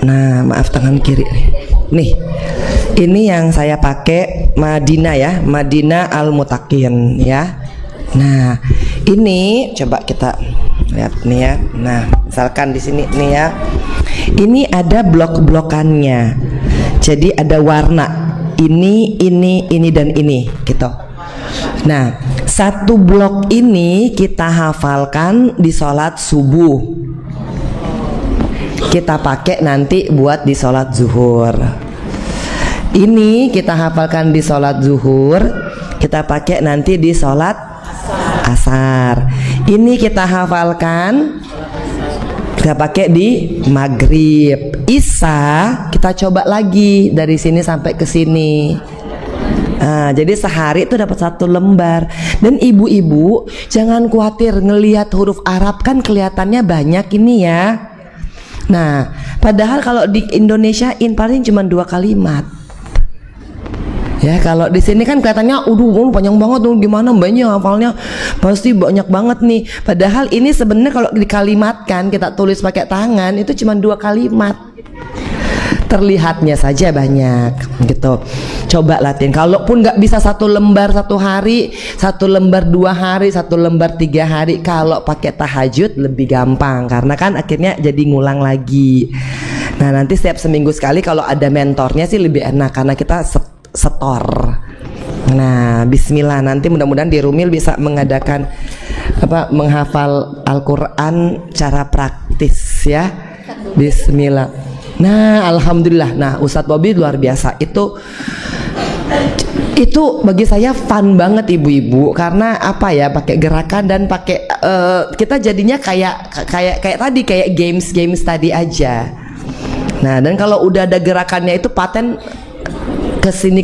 Nah, maaf tangan kiri nih. Ini yang saya pakai Madinah ya, Madinah Al-Mutaqin ya. Nah, ini coba kita lihat nih ya. Nah, misalkan di sini nih ya. Ini ada blok-blokannya. Jadi ada warna. ini dan ini gitu. Nah, satu blok ini kita hafalkan di sholat subuh, kita pakai nanti buat di sholat zuhur. Ini kita hafalkan di sholat zuhur, kita pakai nanti di sholat asar. Ini kita hafalkan, kita pakai di maghrib. Isya kita coba lagi dari sini sampai ke sini. Nah, jadi sehari itu dapat 1 lembar. Dan ibu-ibu jangan khawatir ngelihat huruf Arab, kan kelihatannya banyak ini ya. Nah, padahal kalau di Indonesiain paling cuma 2 kalimat. Ya, kalau di sini kan kelihatannya panjang banget tuh, gimana mbaknya hafalnya, pasti banyak banget nih. Padahal ini sebenarnya kalau dikalimatkan, kita tulis pakai tangan itu cuma 2 kalimat. Terlihatnya saja banyak gitu. Coba latihan. Kalaupun nggak bisa 1 lembar 1 hari, 1 lembar 2 hari, 1 lembar 3 hari. Kalau pakai tahajud lebih gampang, karena kan akhirnya jadi ngulang lagi. Nah, nanti setiap seminggu sekali kalau ada mentornya sih lebih enak, karena kita setor. Nah, bismillah, nanti mudah-mudahan di Rumil bisa mengadakan menghafal Al-Quran cara praktis ya. Bismillah. Nah, alhamdulillah. Nah, Ustadz Bobby luar biasa. Itu bagi saya fun banget ibu-ibu, karena apa ya, pakai gerakan dan pakai kita jadinya kayak tadi, kayak games tadi aja. Nah, dan kalau udah ada gerakannya itu paten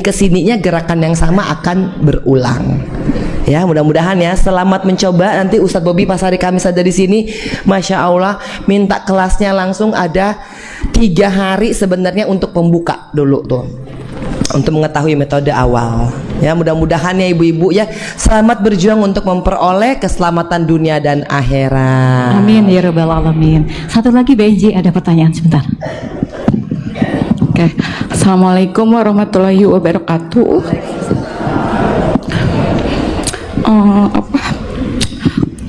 kesininya gerakan yang sama akan berulang. Ya, mudah-mudahan ya. Selamat mencoba. Nanti Ustadz Bobby pas hari Kamis ada di sini, masya Allah, minta kelasnya langsung ada 3 hari sebenarnya untuk pembuka dulu tuh, untuk mengetahui metode awal. Ya, mudah-mudahan ya ibu-ibu ya, selamat berjuang untuk memperoleh keselamatan dunia dan akhirat. Amin ya rabbal alamin. Satu lagi BJ, ada pertanyaan sebentar. Oke. Assalamualaikum warahmatullahi wabarakatuh.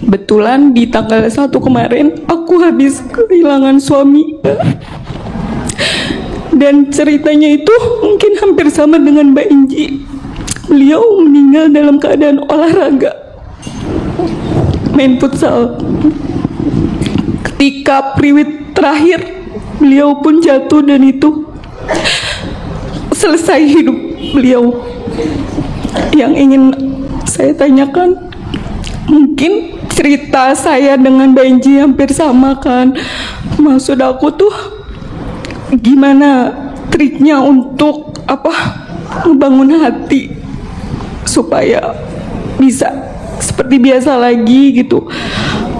Betulan di tanggal 1 kemarin aku habis kehilangan suami, dan ceritanya itu mungkin hampir sama dengan Mbak Inji. Beliau meninggal dalam keadaan olahraga, main futsal. Ketika priwit terakhir, beliau pun jatuh, dan itu selesai hidup beliau. Yang ingin saya tanyakan, mungkin cerita saya dengan Benji hampir sama kan? Maksud aku tuh, gimana triknya untuk membangun hati supaya bisa seperti biasa lagi gitu.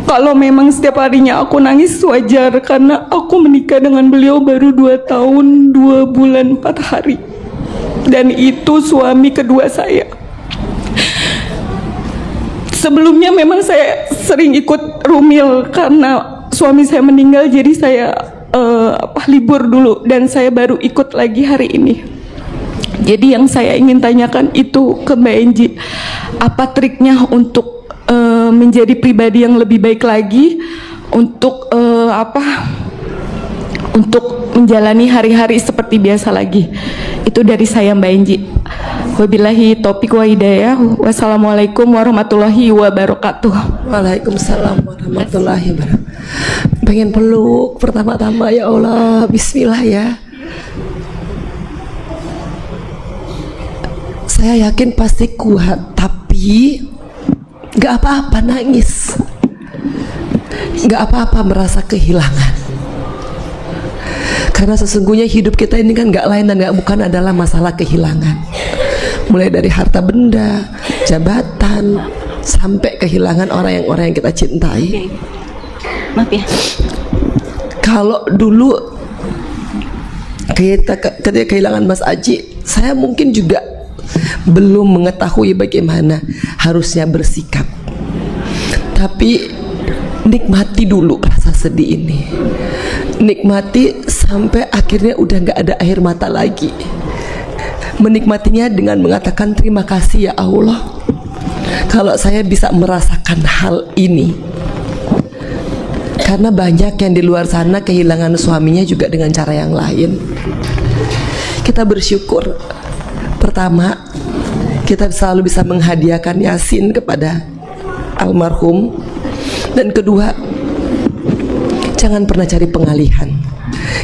Kalau memang setiap harinya aku nangis wajar, karena aku menikah dengan beliau baru 2 tahun 2 bulan 4 hari, dan itu suami kedua saya. Sebelumnya memang saya sering ikut Rumil karena suami saya meninggal, jadi saya libur dulu, dan saya baru ikut lagi hari ini. Jadi yang saya ingin tanyakan itu ke Mbak Enji, apa triknya untuk menjadi pribadi yang lebih baik lagi, untuk untuk menjalani hari-hari seperti biasa lagi. Itu dari saya Mbak Enji. Wabillahi taufiq wa hidayah. Wassalamualaikum warahmatullahi wabarakatuh. Waalaikumsalam warahmatullahi wabarakatuh. Pengen peluk pertama-tama, ya Allah, bismillah ya. Saya yakin pasti kuat, tapi gak apa-apa nangis, gak apa-apa merasa kehilangan. Karena sesungguhnya hidup kita ini kan gak lain dan gak bukan adalah masalah kehilangan. Mulai dari harta benda, jabatan, sampai kehilangan orang yang kita cintai. Maaf ya. Kalau dulu ketika kehilangan Mas Aji, saya mungkin juga belum mengetahui bagaimana harusnya bersikap. Tapi nikmati dulu rasa sedih ini, nikmati sampai akhirnya udah gak ada air mata lagi. Menikmatinya dengan mengatakan terima kasih ya Allah, kalau saya bisa merasakan hal ini. Karena banyak yang di luar sana kehilangan suaminya juga dengan cara yang lain. Kita bersyukur Pertama, kita selalu bisa menghadiahkan Yasin kepada almarhum. Dan kedua, jangan pernah cari pengalihan.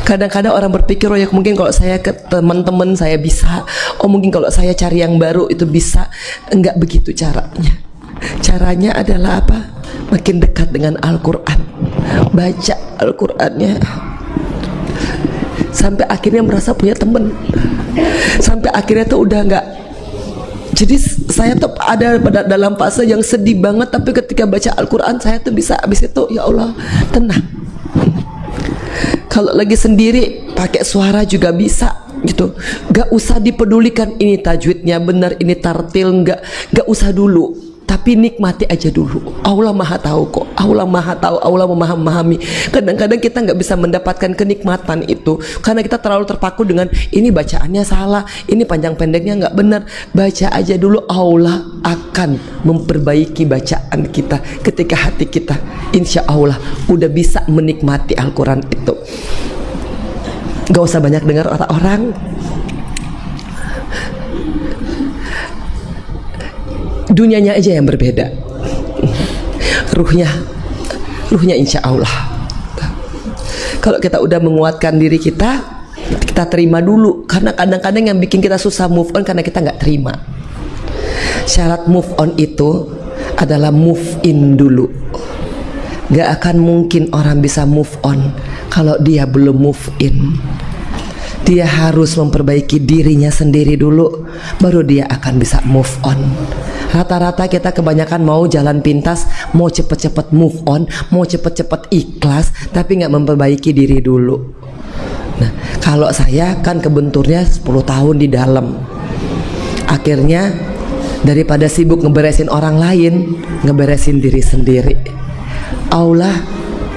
Kadang-kadang orang berpikir, oh ya mungkin kalau saya ke teman-teman saya bisa, oh mungkin kalau saya cari yang baru itu bisa. Enggak begitu caranya. Caranya adalah apa? Makin dekat dengan Al-Quran, baca Al-Qurannya, sampai akhirnya merasa punya teman, sampai akhirnya tuh udah nggak. Jadi saya tuh ada dalam fase yang sedih banget, tapi ketika baca Al-Quran saya tuh bisa habis itu ya Allah tenang. Kalau lagi sendiri pakai suara juga bisa gitu, nggak usah dipedulikan ini tajwidnya benar, ini tartil, nggak usah dulu. Tapi nikmati aja dulu. Allah Maha tahu kok. Allah Maha tahu. Allah memahami. Kadang-kadang kita nggak bisa mendapatkan kenikmatan itu karena kita terlalu terpaku dengan ini bacaannya salah, ini panjang pendeknya nggak benar. Baca aja dulu. Allah akan memperbaiki bacaan kita ketika hati kita, insya Allah, udah bisa menikmati Al-Quran itu. Gak usah banyak dengar orang. Dunianya aja yang berbeda, ruhnya insya Allah. Kalau kita udah menguatkan diri kita terima dulu, karena kadang-kadang yang bikin kita susah move on karena kita nggak terima. Syarat move on itu adalah move in dulu. Gak akan mungkin orang bisa move on kalau dia belum move in. Dia harus memperbaiki dirinya sendiri dulu, baru dia akan bisa move on. Rata-rata kita kebanyakan mau jalan pintas, mau cepet-cepet move on, mau cepet-cepet ikhlas, tapi nggak memperbaiki diri dulu. Nah, kalau saya kan kebenturnya 10 tahun di dalam. Akhirnya daripada sibuk ngeberesin orang lain, ngeberesin diri sendiri. Allah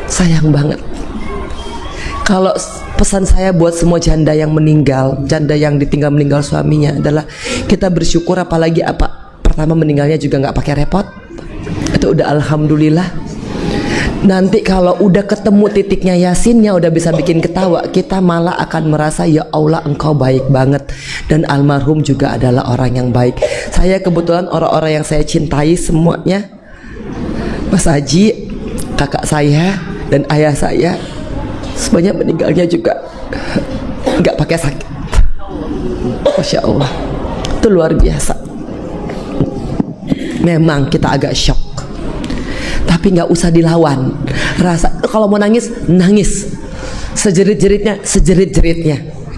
sayang banget. Kalau pesan saya buat semua janda yang meninggal, janda yang ditinggal meninggal suaminya adalah kita bersyukur, apalagi pertama meninggalnya juga nggak pakai repot, itu udah alhamdulillah. Nanti kalau udah ketemu titiknya Yasinnya, udah bisa bikin ketawa, kita malah akan merasa ya Allah engkau baik banget, dan almarhum juga adalah orang yang baik. Saya kebetulan orang-orang yang saya cintai semuanya, Mas Haji, kakak saya dan ayah saya, semuanya meninggalnya juga nggak pakai sakit. Masya Allah, itu luar biasa. Memang kita agak shock, tapi nggak usah dilawan. Rasa kalau mau nangis, nangis sejerit-jeritnya,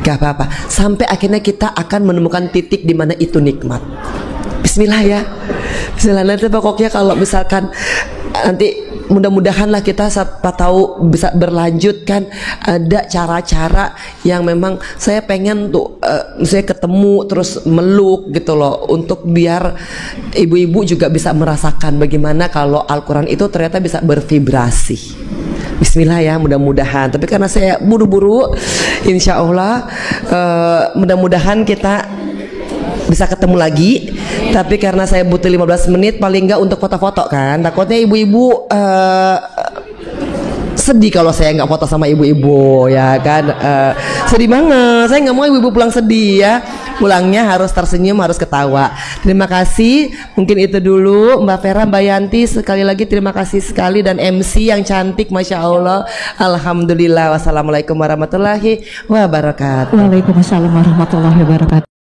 gak apa-apa. Sampai akhirnya kita akan menemukan titik di mana itu nikmat. Bismillah ya. Bismillah. Nanti pokoknya kalau misalkan nanti mudah-mudahan lah kita tahu bisa berlanjut kan, ada cara-cara yang memang saya pengen tuh saya ketemu terus meluk gitu loh, untuk biar ibu-ibu juga bisa merasakan bagaimana kalau Al-Quran itu ternyata bisa bervibrasi. Bismillah ya, mudah-mudahan. Tapi karena saya buru-buru, insya Allah mudah-mudahan kita bisa ketemu lagi. Tapi karena saya butuh 15 menit paling enggak untuk foto-foto kan, takutnya ibu-ibu sedih kalau saya nggak foto sama ibu-ibu ya kan. Sedih banget, saya nggak mau ibu-ibu pulang sedih ya. Pulangnya harus tersenyum, harus ketawa. Terima kasih, mungkin itu dulu Mbak Vera, Mbak Yanti, sekali lagi terima kasih sekali, dan MC yang cantik, Masya Allah. Alhamdulillah. Wassalamualaikum warahmatullahi wabarakatuh. Waalaikumsalam warahmatullahi wabarakatuh.